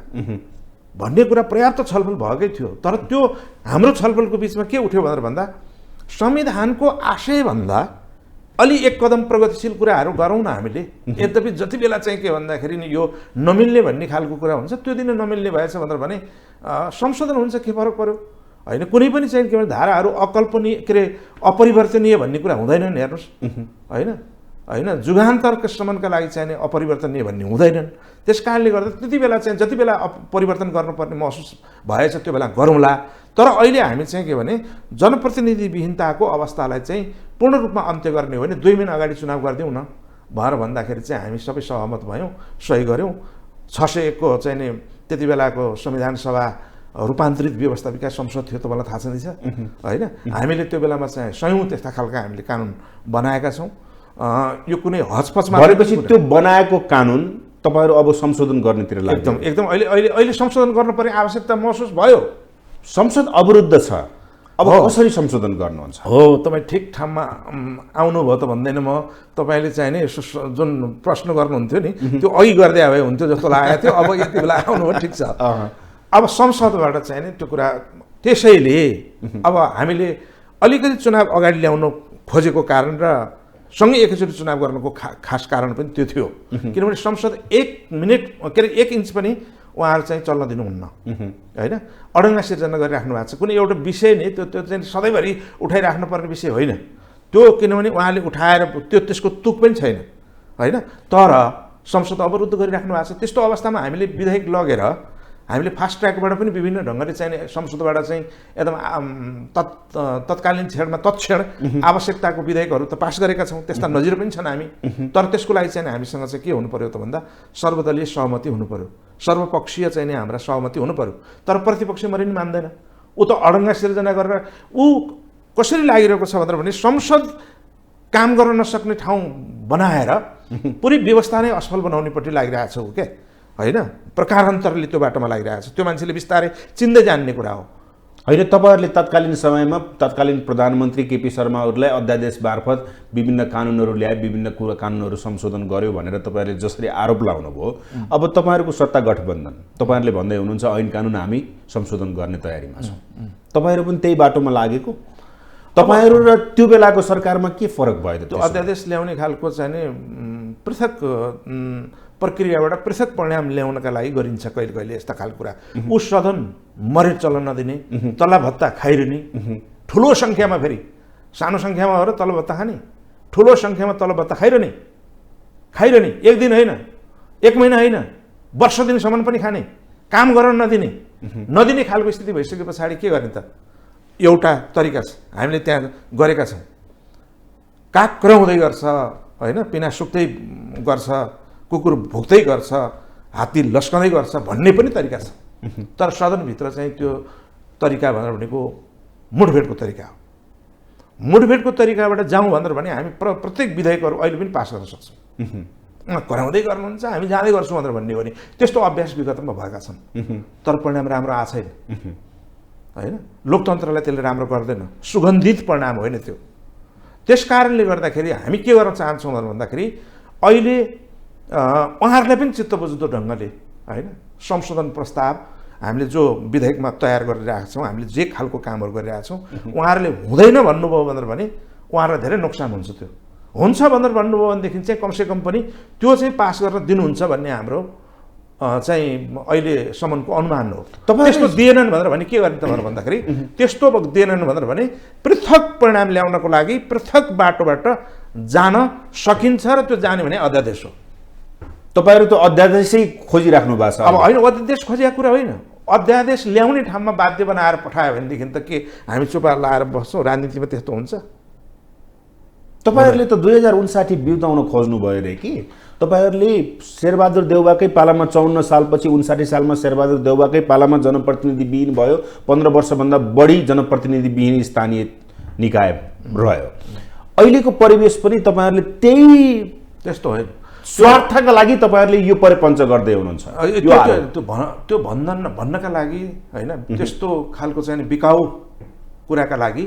भन्ने कुरा पर्याप्त छलफल भएकै थियो। तर त्यो हाम्रो छलफलको बिचमा के उठ्यो भनेर भन्दा संविधानको आशयभन्दा अलि एक कदम प्रगतिशील कुराहरू गरौँ न हामीले। यद्यपि जति बेला चाहिँ के भन्दाखेरि नि यो नमिल्ने भन्ने खालको कुरा हुन्छ, त्यो दिन नमिल्ने भएछ भनेर भने संशोधन हुन्छ, के फरक पर्यो? होइन, कुनै पनि चाहिँ के भने धाराहरू अकल्पनीय के अरे अपरिवर्तनीय भन्ने कुरा हुँदैन नि, हेर्नुहोस् होइन जुगान्तरसम्मका लागि चाहिँ अपरिवर्तनीय भन्ने हुँदैनन्। त्यस कारणले गर्दा त्यति बेला चाहिँ जति बेला परिवर्तन गर्नुपर्ने महसुस भएछ त्यो बेला गरौँला। तर अहिले हामी चाहिँ के भने जनप्रतिनिधिविहीनताको अवस्थालाई चाहिँ पूर्ण रूपमा अन्त्य गर्ने हो भने 2 महिना अगाडि चुनाव गरिदिउँ न भनेर भन्दाखेरि चाहिँ हामी सबै सहमत भयौँ, सही गऱ्यौँ। 601 को चाहिँ नि त्यति बेलाको संविधान सभा रूपान्तरित व्यवस्था विकास संसद थियो, तपाईँलाई थाहा छँदैछ होइन? हामीले त्यो बेलामा चाहिँ सयौँ त्यस्ता खालका हामीले कानुन बनाएका छौँ। यो कुनै हचपचमा भनेपछि त्यो बनाएको कानुन तपाईँहरू अब संशोधन गर्नेतिर लाग्यो? एकदम अहिले संशोधन गर्नुपर्ने आवश्यकता महसुस भयो। संसद अवरुद्ध छ, अब कसरी संशोधन गर्नुहुन्छ? हो, तपाईँ ठिक ठाउँमा आउनुभयो त भन्दैन म। तपाईँले चाहिँ नि जुन प्रश्न गर्नुहुन्थ्यो नि त्यो अघि गर्दै भए हुन्थ्यो जस्तो लागेको थियो। अब यति बेला आउनुभयो, ठिक छ। अब संसदबाट चाहिँ नि त्यो कुरा, त्यसैले अब हामीले अलिकति चुनाव अगाडि ल्याउन खोजेको कारण र सँगै एकैचोटि चुनाव गर्नुको खास कारण पनि त्यो थियो। किनभने संसद 1 मिनट के अरे 1 इन्च पनि उहाँहरू चाहिँ चल्न दिनुहुन्न, होइन? अडङ्गा सिर्जना गरिराख्नु भएको छ। कुनै एउटा विषय नै त्यो चाहिँ सधैँभरि उठाइराख्नुपर्ने विषय होइन त्यो, किनभने उहाँले उठाएर त्यसको तुक पनि छैन, होइन? तर संसद अवरुद्ध गरिराख्नु भएको छ। त्यस्तो अवस्थामा हामीले विधेयक लगेर हामीले फास्ट ट्र्याकबाट पनि विभिन्न ढङ्गले चाहिँ संसदबाट चाहिँ एकदम तत्कालीन क्षणमा तत्क्षण आवश्यकताको विधेयकहरू त पास गरेका छौँ, त्यस्ता नजिर पनि छन् हामी। तर त्यसको लागि चाहिँ हामीसँग चाहिँ के हुनु पर्यो त भन्दा सर्वदलीय सहमति हुनु पर्यो, सर्वपक्षीय चाहिँ नि हाम्रा सहमति हुनु पर्यो। तर प्रतिपक्ष मरि नि मान्दैन, ऊ त अडङ्गा सिर्जना गरेर ऊ कसरी लागिरहेको छ भनेर भने संसद काम गर्न नसक्ने ठाउँ बनाएर पुरै व्यवस्था नै असफल बनाउनेपट्टि लागिरहेको छ ऊ के, होइन? प्रकारान्तरले त्यो बाटोमा लागिरहेको छ। त्यो मान्छेले बिस्तारै चिन्दै जान्ने कुरा हो, होइन? तपाईँहरूले तत्कालीन समयमा तत्कालीन प्रधानमन्त्री केपी शर्माहरूलाई अध्यादेश मार्फत विभिन्न कानुनहरू ल्याए, विभिन्न कानुनहरू संशोधन गर्यो भनेर तपाईँहरूले जसरी आरोप लगाउनुभयो, अब तपाईँहरूको सत्ता गठबन्धन, तपाईँहरूले भन्दै हुनुहुन्छ ऐन कानुन हामी संशोधन गर्ने तयारीमा छौँ। तपाईँहरू पनि त्यही बाटोमा लागेको? तपाईँहरू र त्यो बेलाको सरकारमा के फरक भयो? त्यो अध्यादेश ल्याउने खालको चाहिँ नि पृथक प्रक्रियाबाट पृथक परिणाम ल्याउनका लागि गरिन्छ कहिले कहिले यस्ता खालको कुरा। ऊ सदन मरेट चल्न नदिने, तल्ला भत्ता खाइरहने, ठुलो सङ्ख्यामा, फेरि सानो सङ्ख्यामा हो र तल्ला भत्ता खाने, ठुलो सङ्ख्यामा तल्ला भत्ता खाइरहने, एक दिन होइन 1 महिना होइन, वर्ष दिनसम्म पनि खाने, काम गर्न नदिने खालको स्थिति भइसके पछाडि के गर्ने त? एउटा तरिका छ, हामीले त्यहाँ गरेका छौँ। काग कराउँदै गर्छ होइन, पिना सुक्दै गर्छ, कुकुर भुक्दै गर्छ, हात्ती लस्कँदै गर्छ भन्ने पनि तरिका छ। तर सदनभित्र चाहिँ त्यो तरिका भनेको मुठभेडको तरिका हो। मुठभेडको तरिकाबाट जाउँ भनेर भने हामी प्रत्येक विधेयकहरू अहिले पनि पास गर्न सक्छौँ। कराउँदै गर्नुहुन्छ, हामी जाँदै गर्छौँ भनेर भन्ने हो भने त्यस्तो अभ्यास विगतमा भएका छन्, तर परिणाम राम्रो आएको छैन होइन। लोकतन्त्रलाई त्यसले राम्रो गर्दैन, सुगन्धित परिणाम होइन त्यो। त्यस कारणले गर्दाखेरि हामी के गर्न चाहन्छौँ भन्दाखेरि अहिले उहाँहरूलाई पनि चित्त बुझ्दो ढङ्गले होइन संशोधन प्रस्ताव हामीले जो विधेयकमा तयार गरिरहेका छौँ, हामीले जे खालको कामहरू गरिरहेका छौँ, उहाँहरूले हुँदैन भन्नुभयो भनेर भने उहाँहरूलाई धेरै नोक्सान हुन्छ। त्यो हुन्छ भनेर भन्नुभयो भनेदेखि चाहिँ कमसेकम पनि त्यो चाहिँ पास गर्न दिनुहुन्छ भन्ने हाम्रो चाहिँ अहिलेसम्मको अनुमान हो। त्यस्तो दिएनन् भनेर भने के गर्ने त भनेर भन्दाखेरि त्यस्तो दिएनन् भनेर भने पृथक परिणाम ल्याउनको लागि पृथक बाटोबाट जान सकिन्छ र त्यो जाने भने अध्यादेश हो। तपाईँहरू त अध्यादेशै खोजिराख्नु भएको छ। अब होइन, अध्यादेश खोजेको कुरा होइन, अध्यादेश ल्याउने ठाउँमा बाध्य बनाएर पठायो भनेदेखि त के हामी चुपा लाएर बस्छौँ? राजनीतिमा त्यस्तो हुन्छ? तपाईँहरूले त 2059 बिउताउन खोज्नुभयो रे कि? तपाईँहरूले शेरबहादुर देउवाकै पालामा 54 सालपछि 59 सालमा शेरबहादुर देउवाकै पालामा जनप्रतिनिधिविहीन भयो, 15 वर्षभन्दा बढी जनप्रतिनिधिविहीन स्थानीय निकाय रह्यो। अहिलेको परिवेश पनि तपाईँहरूले त्यही त्यस्तो होइन, स्वार्थका लागि तपाईँहरूले यो परिपञ्च गर्दै हुनुहुन्छ। त्यो भन्नका लागि होइन, त्यस्तो खालको चाहिँ बिकाउ कुराका लागि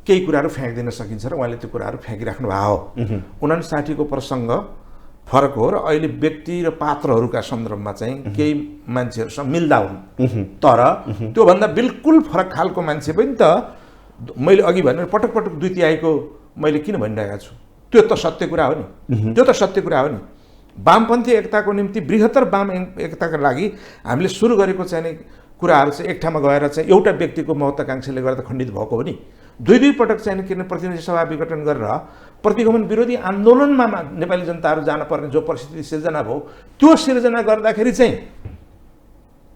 केही कुराहरू फ्याँकिदिन सकिन्छ र उहाँले त्यो कुराहरू फ्याँकिराख्नु भएको हो। 59 को प्रसङ्ग फरक हो र अहिले व्यक्ति र पात्रहरूका सन्दर्भमा चाहिँ केही मान्छेहरूसँग मिल्दा हुन्, तर त्योभन्दा बिल्कुल फरक खालको मान्छे पनि त मैले अघि भनेर पटक पटक 2 तिहाईको मैले किन भनिरहेको छु? त्यो त सत्य कुरा हो नि, त्यो त सत्य कुरा हो नि। वामपन्थी एकताको निम्ति बृहत्तर वाम एकताका लागि हामीले सुरु गरेको चाहिँ कुराहरू चाहिँ एक ठाउँमा गएर चाहिँ एउटा व्यक्तिको महत्त्वाकांक्षाले गर्दा खण्डित भएको हो नि। 2 पटक चाहिँ किन प्रतिनिधि सभा विघटन गरेर प्रतिगमन विरोधी आन्दोलनमा नेपाली जनताहरू जान पर्ने जो परिस्थिति सिर्जना भयो, त्यो सिर्जना गर्दाखेरि चाहिँ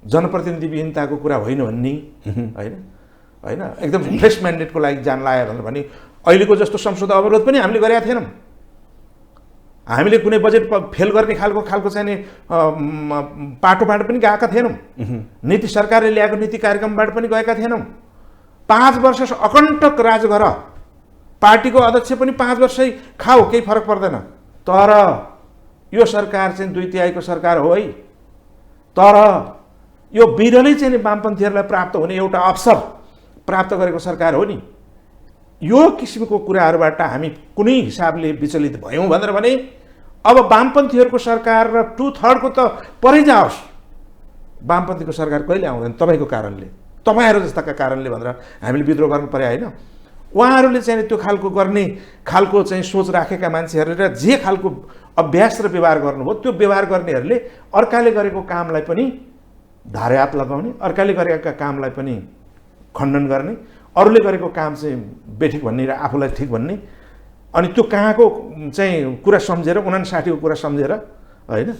जनप्रतिनिधिविहीनताको कुरा होइन भन्ने होइन एकदम फ्रेस म्यान्डेटको लागि जान लाग्यो भनेर भने अहिलेको जस्तो संसद अवरोध पनि हामीले गरेका थिएनौँ। हामीले कुनै बजेट फेल गर्ने खालको चाहिँ पाटोबाट पनि गएका थिएनौँ। नीति सरकारले ल्याएको नीति कार्यक्रमबाट पनि गएका थिएनौँ। 5 वर्ष अकण्टक राज गर, पार्टीको अध्यक्ष पनि 5 वर्षै खाऊ, केही फरक पर्दैन। तर यो सरकार चाहिँ 2 तिहाईको सरकार हो है, तर यो बिरलै चाहिँ वामपन्थीहरूलाई प्राप्त हुने एउटा अवसर प्राप्त गरेको सरकार हो नि। यो किसिमको कुराहरूबाट हामी कुनै हिसाबले विचलित भयौँ भनेर भने अब वामपन्थीहरूको सरकार र 2/3 को त परै जाओस्, वामपन्थीको सरकार कहिले आउँदैन तपाईँको कारणले, तपाईँहरू जस्ताका कारणले भनेर हामीले विद्रोह गर्नु पर्यो होइन। उहाँहरूले चाहिँ त्यो खालको गर्ने खालको चाहिँ सोच राखेका मान्छेहरूले र जे खालको अभ्यास र व्यवहार गर्नुभयो, त्यो व्यवहार गर्नेहरूले अर्काले गरेको कामलाई पनि धारे हात लगाउने, अर्काले गरेका कामलाई पनि खण्डन गर्ने, अरूले गरेको काम चाहिँ बेठिक भन्ने र आफूलाई ठिक भन्ने, अनि त्यो कहाँको चाहिँ कुरा सम्झेर 59 को कुरा सम्झेर होइन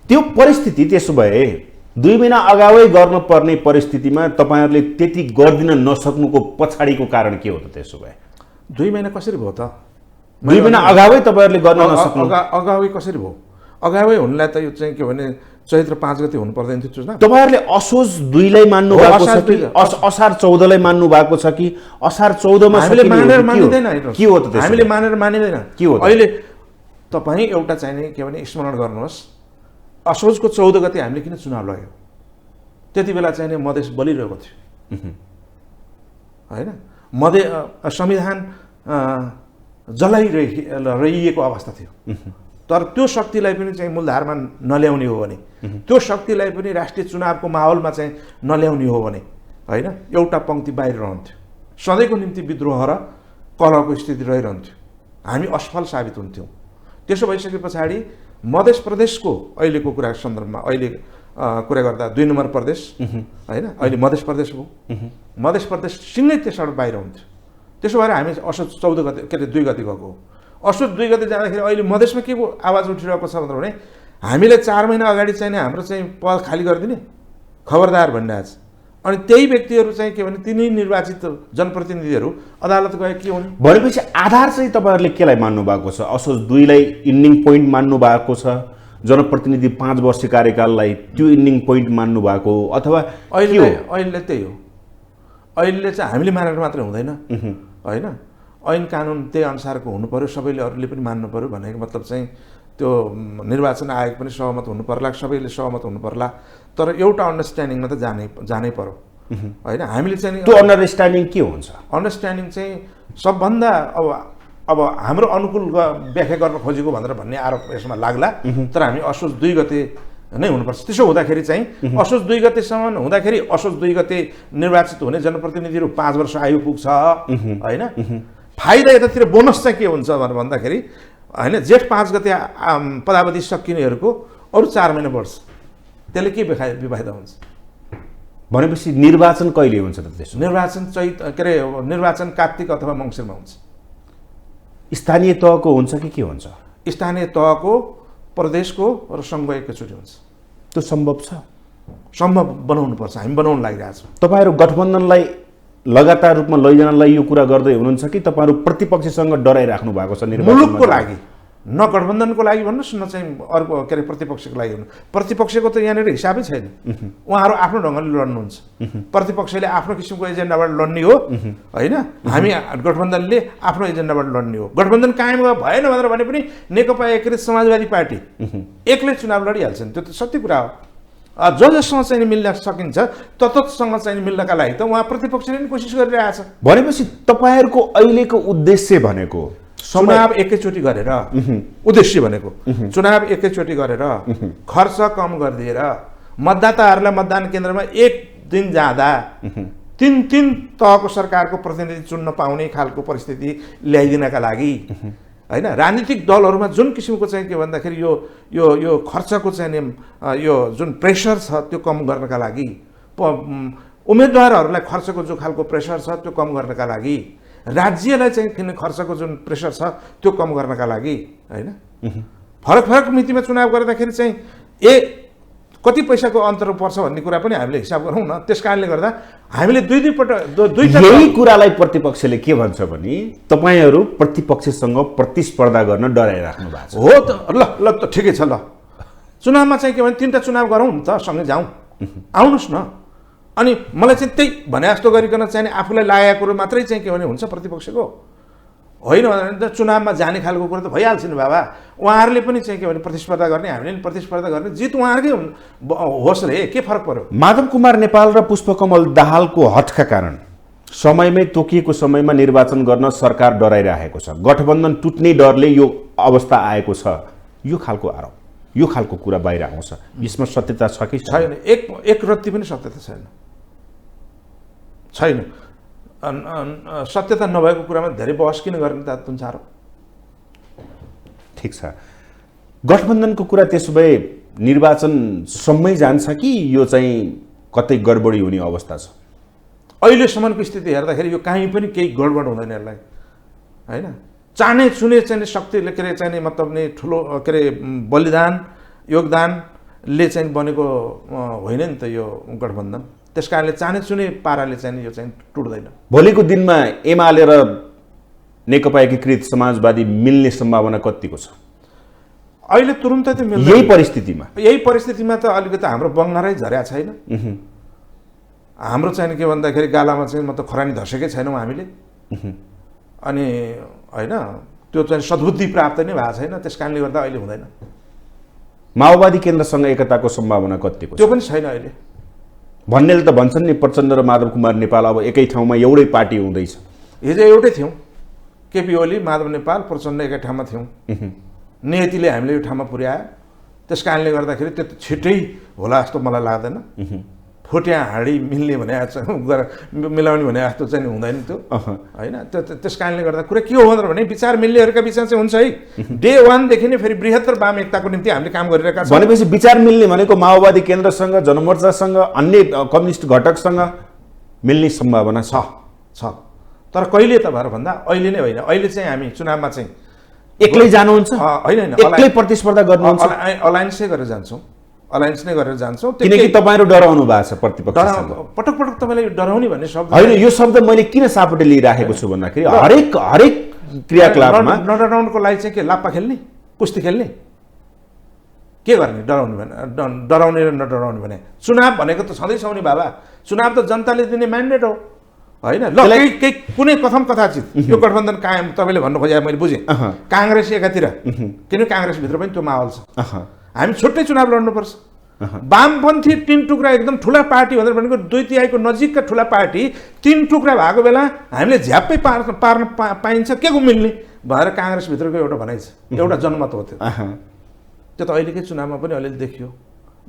त्यो परिस्थिति। त्यसो भए 2 महिना अगावै गर्नुपर्ने परिस्थितिमा तपाईँहरूले त्यति गर्दिन नसक्नुको पछाडिको कारण के हो त? त्यसो भए 2 महिना कसरी भयो त? 2 महिना अगावै तपाईँहरूले गर्न नसक्नु? अगावै कसरी भयो? अगावै हुनलाई त यो चाहिँ के भने चैत्र 5 गते हुनु पर्दैन थियो चुनाव। तपाईँहरूले असोज 2 लाई मान्नु भएको छ कि असार 14 लाई मान्नु भएको छ कि असार 14 मा हामीले मानेर मानिदैन? के हो त त्यसो? हामीले मानेर मानिदैन के हो? अहिले तपाईँ एउटा चाहिने के भने स्मरण गर्नुहोस्, असोजको 14 गते हामीले किन चुनाव लग्यो? त्यति बेला चाहिने मधेस बलिरहेको थियो होइन, संविधान जलाइरहेको अवस्था थियो। तर त्यो शक्तिलाई पनि चाहिँ मूलधारमा नल्याउने हो भने, त्यो शक्तिलाई पनि राष्ट्रिय चुनावको माहौलमा चाहिँ नल्याउने हो भने होइन, एउटा पङ्क्ति बाहिर रहन्थ्यो, सधैँको निम्ति विद्रोह र कलहको स्थिति रहिरहन्थ्यो, हामी असफल साबित हुन्थ्यौँ। त्यसो भइसके पछाडि मध्य प्रदेशको अहिलेको कुरा सन्दर्भमा अहिले कुरा गर्दा 2 नम्बर प्रदेश होइन, अहिले मध्य प्रदेश हो, मध्य प्रदेश सिँगै त्यसबाट बाहिर हुन्थ्यो। त्यसो भएर हामी असोज 14 गते के अरे 2 गते गएको हो। असोज 2 गते जाँदाखेरि अहिले मधेसमा के को आवाज उठिरहेको छ भने हामीले 4 महिना अगाडि चाहिँ हाम्रो चाहिँ पद खाली गरिदिने खबरदार भन्ने आज। अनि त्यही व्यक्तिहरू चाहिँ के भने तिनै निर्वाचित जनप्रतिनिधिहरू अदालत गए के हुने? भनेपछि आधार चाहिँ तपाईँहरूले केलाई मान्नु भएको छ? असोज 2 लाई इन्डिङ पोइन्ट मान्नु भएको छ, जनप्रतिनिधि 5 वर्ष कार्यकाललाई त्यो इन्डिङ पोइन्ट मान्नु भएको हो, अथवा अहिले त्यही हो। अहिले चाहिँ हामीले मानेर मात्रै हुँदैन होइन, ऐन कानुन त्यही अनुसारको हुनु पर्यो, सबैले अरूले पनि मान्नु पर्यो भनेको मतलब चाहिँ त्यो निर्वाचन आयोग पनि सहमत हुनु पर्ला, सबैले सहमत हुनु पर्ला, तर एउटा अन्डरस्ट्यान्डिङमा त जानै पर्यो होइन। हामीले चाहिँ त्यो अन्डरस्ट्यान्डिङ के हुन्छ? अन्डरस्ट्यान्डिङ चाहिँ सबभन्दा अब हाम्रो अनुकूल व्याख्या गर्न खोजेको भनेर भन्ने आरोप यसमा लाग्ला, तर हामी असोज 2 गते नै हुनुपर्छ। त्यसो हुँदाखेरि चाहिँ असोज 2 गतेसम्म हुँदाखेरि असोज 2 गते निर्वाचित हुने जनप्रतिनिधिहरू 5 वर्ष आयु पुग्छ होइन। फाइदा यतातिर बोनस चाहिँ के हुन्छ भनेर भन्दाखेरि होइन, जेठ 5 गते पदावधि सकिनेहरूको अरू 4 महिना बढ्छ, त्यसले के बेफाइदा हुन्छ? भनेपछि निर्वाचन कहिले हुन्छ त? त्यसो निर्वाचन निर्वाचन कार्तिक अथवा मङ्सिरमा हुन्छ। स्थानीय तहको हुन्छ कि के हुन्छ? स्थानीय तहको, प्रदेशको र सङ्घको एकैचोटि हुन्छ। त्यो सम्भव छ? सम्भव बनाउनु पर्छ, हामी बनाउन लागिरहेको छौँ। तपाईँहरू गठबन्धनलाई लगातार रूपमा लैजानलाई यो कुरा गर्दै हुनुहुन्छ कि तपाईँहरू प्रतिपक्षसँग डराइराख्नु भएको छ? मुलुकको लागि, न गठबन्धनको लागि भन्नुहोस् न चाहिँ अर्को प्रतिपक्षको लागि भन्नु। प्रतिपक्षको त यहाँनिर हिसाबै छैन, उहाँहरू आफ्नो ढङ्गले लड्नुहुन्छ। प्रतिपक्षले आफ्नो किसिमको एजेन्डाबाट लड्ने हो होइन, हामी गठबन्धनले आफ्नो एजेन्डाबाट लड्ने हो। गठबन्धन कायम भएन भनेर भने पनि नेकपा एकीकृत समाजवादी पार्टी एक्लै चुनाव लडिहाल्छ नि, त्यो त सत्य कुरा हो। जससँग चाहिँ मिल्न सकिन्छ तत्सँग चाहिँ मिल्नका लागि त उहाँ प्रतिपक्षले पनि कोसिस गरिरहेछ। भनेपछि तपाईँहरूको अहिलेको उद्देश्य भनेको चुनाव एकैचोटि गरेर, उद्देश्य भनेको चुनाव एकैचोटि गरेर खर्च कम गरिदिएर मतदाताहरूलाई मतदान केन्द्रमा एक दिन जाँदा 3 तहको सरकारको प्रतिनिधि चुन्न पाउने खालको परिस्थिति ल्याइदिनका लागि होइन। राजनीतिक दलहरूमा जुन किसिमको चाहिँ के भन्दाखेरि यो खर्चको चाहिँ यो जुन प्रेसर छ त्यो कम गर्नका लागि, उम्मेदवारहरूलाई खर्चको जो खालको प्रेसर छ त्यो कम गर्नका लागि, राज्यलाई चाहिँ किन खर्चको जुन प्रेसर छ त्यो कम गर्नका लागि होइन, फरक मितिमा चुनाव गर्दाखेरि चाहिँ कति पैसाको अन्तर पर्छ भन्ने कुरा पनि हामीले हिसाब गरौँ न। त्यस कारणले गर्दा हामीले दुईटा यही कुरालाई प्रतिपक्षले के भन्छ भने तपाईँहरू प्रतिपक्षसँग प्रतिस्पर्धा गर्न डराइराख्नु भएको छ। हो त, ल त ठिकै छ, ल चुनावमा चाहिँ के भने 3टा चुनाव गरौँ नि त, सँगै जाउँ, आउनुहोस् न। अनि मलाई चाहिँ त्यही भने जस्तो गरिकन चाहिँ आफूलाई लागेको कुरो मात्रै चाहिँ के भने हुन्छ प्रतिपक्षको होइन भने त चुनावमा जाने खालको कुरो त भइहाल्छ नि बाबा। उहाँहरूले पनि चाहिँ के भने प्रतिस्पर्धा गर्ने, हामीले पनि प्रतिस्पर्धा गर्ने, जित उहाँहरूकै होस् रे, के फरक पर्यो? माधव कुमार नेपाल र पुष्पकमल दाहालको हठका कारण समयमै तोकिएको समयमा निर्वाचन गर्न सरकार डराइरहेको छ, गठबन्धन टुट्ने डरले यो अवस्था आएको छ, यो खालको आरोप, यो खालको कुरा बाहिर आउँछ। यसमा सत्यता छ कि छैन? एक रत्ती पनि सत्यता छैन। सत्यता नभएको कुरामा धेरै बहस किन गर्ने त तुन्छ आरोप? ठिक छ, गठबन्धनको कुरा त्यसो भए निर्वाचनसम्मै जान्छ कि यो चाहिँ कतै गडबडी हुने अवस्था छ? अहिलेसम्मको स्थिति हेर्दाखेरि यो कहीँ पनि केही गडबड हुँदैन यसलाई होइन। चाने चुने चाहिँ शक्तिले के अरे चाहिँ मतलब नै ठुलो के अरे बलिदान योगदानले चाहिँ बनेको होइन नि त यो गठबन्धन। त्यस कारणले चाने चुने पाराले चाहिँ यो चाहिँ टुट्दैन। भोलिको दिनमा एमाले र नेकपा एकीकृत समाजवादी मिल्ने सम्भावना कतिको छ? अहिले तुरुन्तै त मिल्दैन। यही परिस्थितिमा त अलिकति हाम्रो बङ्गारै झर्या छैन। हाम्रो चाहिँ के भन्दाखेरि गालामा चाहिँ मतलब खरानी धसेकै छैनौँ हामीले, अनि होइन त्यो चाहिँ सद्बुद्धि प्राप्त नै भएको छैन। त्यस कारणले गर्दा अहिले हुँदैन। माओवादी केन्द्रसँग एकताको सम्भावना कतिको छ? त्यो पनि छैन अहिले। भन्नेले त भन्छन् नि प्रचण्ड र माधव कुमार नेपाल अब एकै ठाउँमा एउटै पार्टी हुँदैछ। हिजो एउटै थियौँ, केपी ओली, माधव नेपाल, प्रचण्ड एकै ठाउँमा थियौँ। नियतिले हामीले यो ठाउँमा पुर्यायो। त्यस कारणले गर्दाखेरि त्यो छिट्टै होला जस्तो मलाई लाग्दैन। फुट्या हाँडी मिल्ने भने मिलाउने भने जस्तो चाहिँ हुँदैन त्यो होइन। त्यस कारणले गर्दा कुरा के हो भने विचार मिल्नेहरूका बिचमा चाहिँ हुन्छ है। डे 1 देखि नै फेरि बृहत्तर वाम एकताको निम्ति हामीले काम गरिरहेका छौँ। भनेपछि विचार मिल्ने भनेको माओवादी केन्द्रसँग, जनमोर्चासँग, अन्य कम्युनिस्ट घटकसँग मिल्ने सम्भावना छ। तर कहिले त भएर भन्दा अहिले नै होइन। अहिले चाहिँ हामी चुनावमा चाहिँ एक्लै जानुहुन्छ होइन एक्लै प्रतिस्पर्धा गर्नुहुन्छ अलायन्सै गरेर जान्छौँ अलायन्स नै गरेर जान्छौँ किनकि तपाईँहरू डराउनु भएको छ प्रतिपक्षसँग पटक पटक तपाईँले डराउने भन्ने शब्द होइन यो शब्द मैले किन सापटे लिइराखेको छु भन्दाखेरि हरेक क्रियाकलापमा नडराउनुको लागि चाहिँ के लाप्पा खेल्ने कुस्ती खेल्ने के गर्ने डराउने भने डराउने र नडराउने भने चुनाव भनेको त छँदैछ नि बाबा चुनाव त जनताले दिने म्यान्डेट हो होइन ल केही कुनै कथम कथाचित यो गठबन्धन कायम तपाईँले भन्नु खोजे मैले बुझेँ काङ्ग्रेस एकातिर किनकि काङ्ग्रेसभित्र पनि त्यो माहौल छ हामी छुट्टै चुनाव लड्नुपर्छ वामपन्थी 3 टुक्रा एकदम ठुला पार्टी भनेर भनेको 2/3 नजिकका ठुला पार्टी 3 टुक्रा भएको बेला हामीले झ्याप्पै पार्न पाइन्छ के को मिल्ने भएर काङ्ग्रेसभित्रको एउटा भनाइ छ एउटा जनमत हो त्यो त अहिलेकै चुनावमा पनि अलिअलि देखियो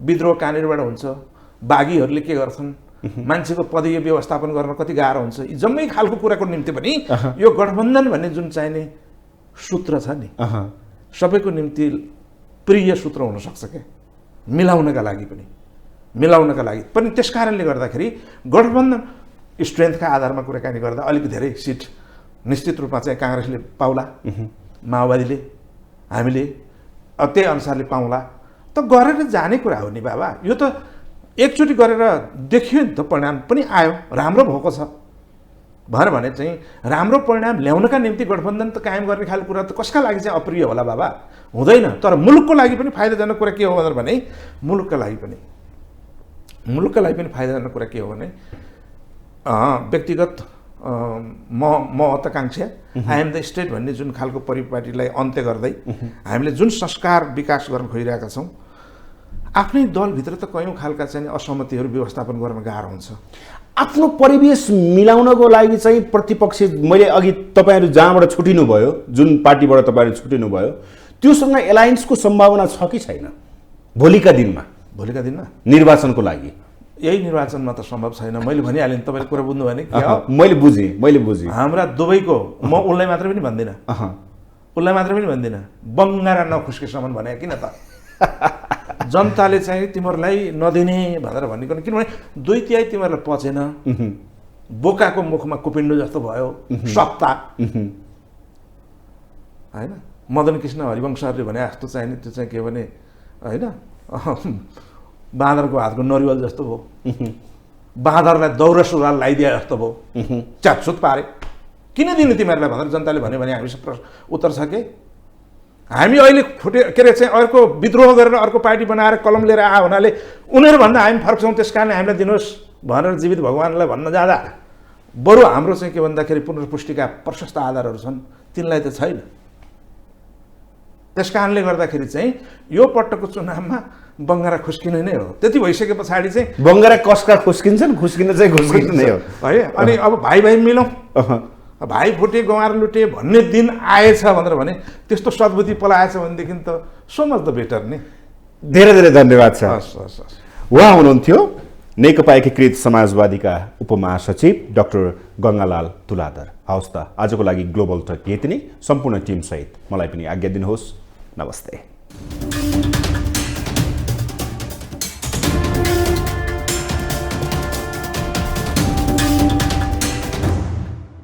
विद्रोह कहाँनिरबाट हुन्छ बागीहरूले के गर्छन् मान्छेको पदीय व्यवस्थापन गर्न कति गाह्रो हुन्छ यी जम्मै खालको कुराको निम्ति पनि यो गठबन्धन भन्ने जुन चाहिने सूत्र छ नि सबैको निम्ति प्रिय सूत्र हुनसक्छ क्या मिलाउनका लागि पनि त्यस कारणले गर्दाखेरि गठबन्धन स्ट्रेन्थका आधारमा कुराकानी गर्दा अलिक धेरै सिट निश्चित रूपमा चाहिँ काङ्ग्रेसले पाउला माओवादीले हामीले त्यही अनुसारले पाउला त गरेर जाने कुरा हो नि बाबा यो त एकचोटि गरेर देखियो नि त परिणाम पनि आयो राम्रो भएको छ भनेर भने चाहिँ राम्रो परिणाम ल्याउनका निम्ति गठबन्धन त कायम गर्ने खालको कुरा त कसका लागि चाहिँ अप्रिय होला बाबा हुँदैन तर मुलुकको लागि पनि फाइदाजनक कुरा के हो भनेर भने मुलुकका लागि पनि फाइदाजनक कुरा के हो भने व्यक्तिगत महत्त्वाकांक्षा आई एम द स्टेट भन्ने जुन खालको परिपाटीलाई अन्त्य गर्दै हामीले जुन संस्कार विकास गर्न खोजिरहेका छौँ आफ्नै दलभित्र त कयौँ खालका चाहिँ असहमतिहरू व्यवस्थापन गर्न गाह्रो हुन्छ आफ्नो परिवेश मिलाउनको लागि चाहिँ प्रतिपक्ष मैले अघि तपाईँहरू जहाँबाट छुटिनुभयो जुन पार्टीबाट तपाईँहरू छुटिनुभयो त्योसँग एलायन्सको सम्भावना छ कि छैन भोलिका दिनमा निर्वाचनको लागि यही निर्वाचनमा त सम्भव छैन मैले भनिहालेँ तपाईँले कुरा बुझ्नु भने मैले बुझेँ हाम्रा दुवैको म उसलाई मात्र पनि भन्दिनँ बङ्गारा नखुस्केसम्म भने किन त जनताले चाहिँ तिमीहरूलाई नदिने भनेर भनेको किनभने 2/3 तिमीहरूलाई पचेन बोकाको मुखमा कुपिण्डो जस्तो भयो सत्ता होइन मदन कृष्ण हरिवंशहरूले भने जस्तो चाहिने त्यो चाहिँ के भने होइन बाँदरको हातको नरिवल जस्तो भयो बाँदरलाई दौरा सुरुवाल लगाइदिए जस्तो भयो च्याटछुट पारे किन दिने तिमीहरूलाई भनेर जनताले भन्यो भने हामीसँग उत्तर छ के हामी अहिले फुटे के अरे चाहिँ अर्को विद्रोह गरेर अर्को पार्टी बनाएर कलम लिएर आयो हुनाले उनीहरूभन्दा हामी फरक छौँ त्यस कारणले हामीलाई दिनुहोस् भनेर जीवित भगवान्लाई भन्न जाँदा बरु हाम्रो चाहिँ के भन्दाखेरि पुनर्पुष्टिका प्रशस्त आधारहरू छन् तिनलाई त छैन त्यस कारणले गर्दाखेरि चाहिँ यो पटकको चुनावमा बङ्गारा खुस्किने नै हो त्यति भइसके पछाडि चाहिँ बङ्गारा कसका खुस्किन्छन् खुस्किन चाहिँ खुस्किने नै हो है अनि अब भाइ मिलौँ भाइ फुटे गँवार लुटे भन्ने दिन आएछ भनेर भने त्यस्तो सद्बुद्धि पलाएछ भनेदेखि त सो मच द बेटर नि धेरै धेरै धन्यवाद छ हस् उहाँ हुनुहुन्थ्यो नेकपा एकीकृत समाजवादीका उपमहासचिव डाक्टर गङ्गालाल तुलाधर हवस् त आजको लागि ग्लोबल टक यति नै सम्पूर्ण टिमसहित मलाई पनि आज्ञा दिनुहोस् नमस्ते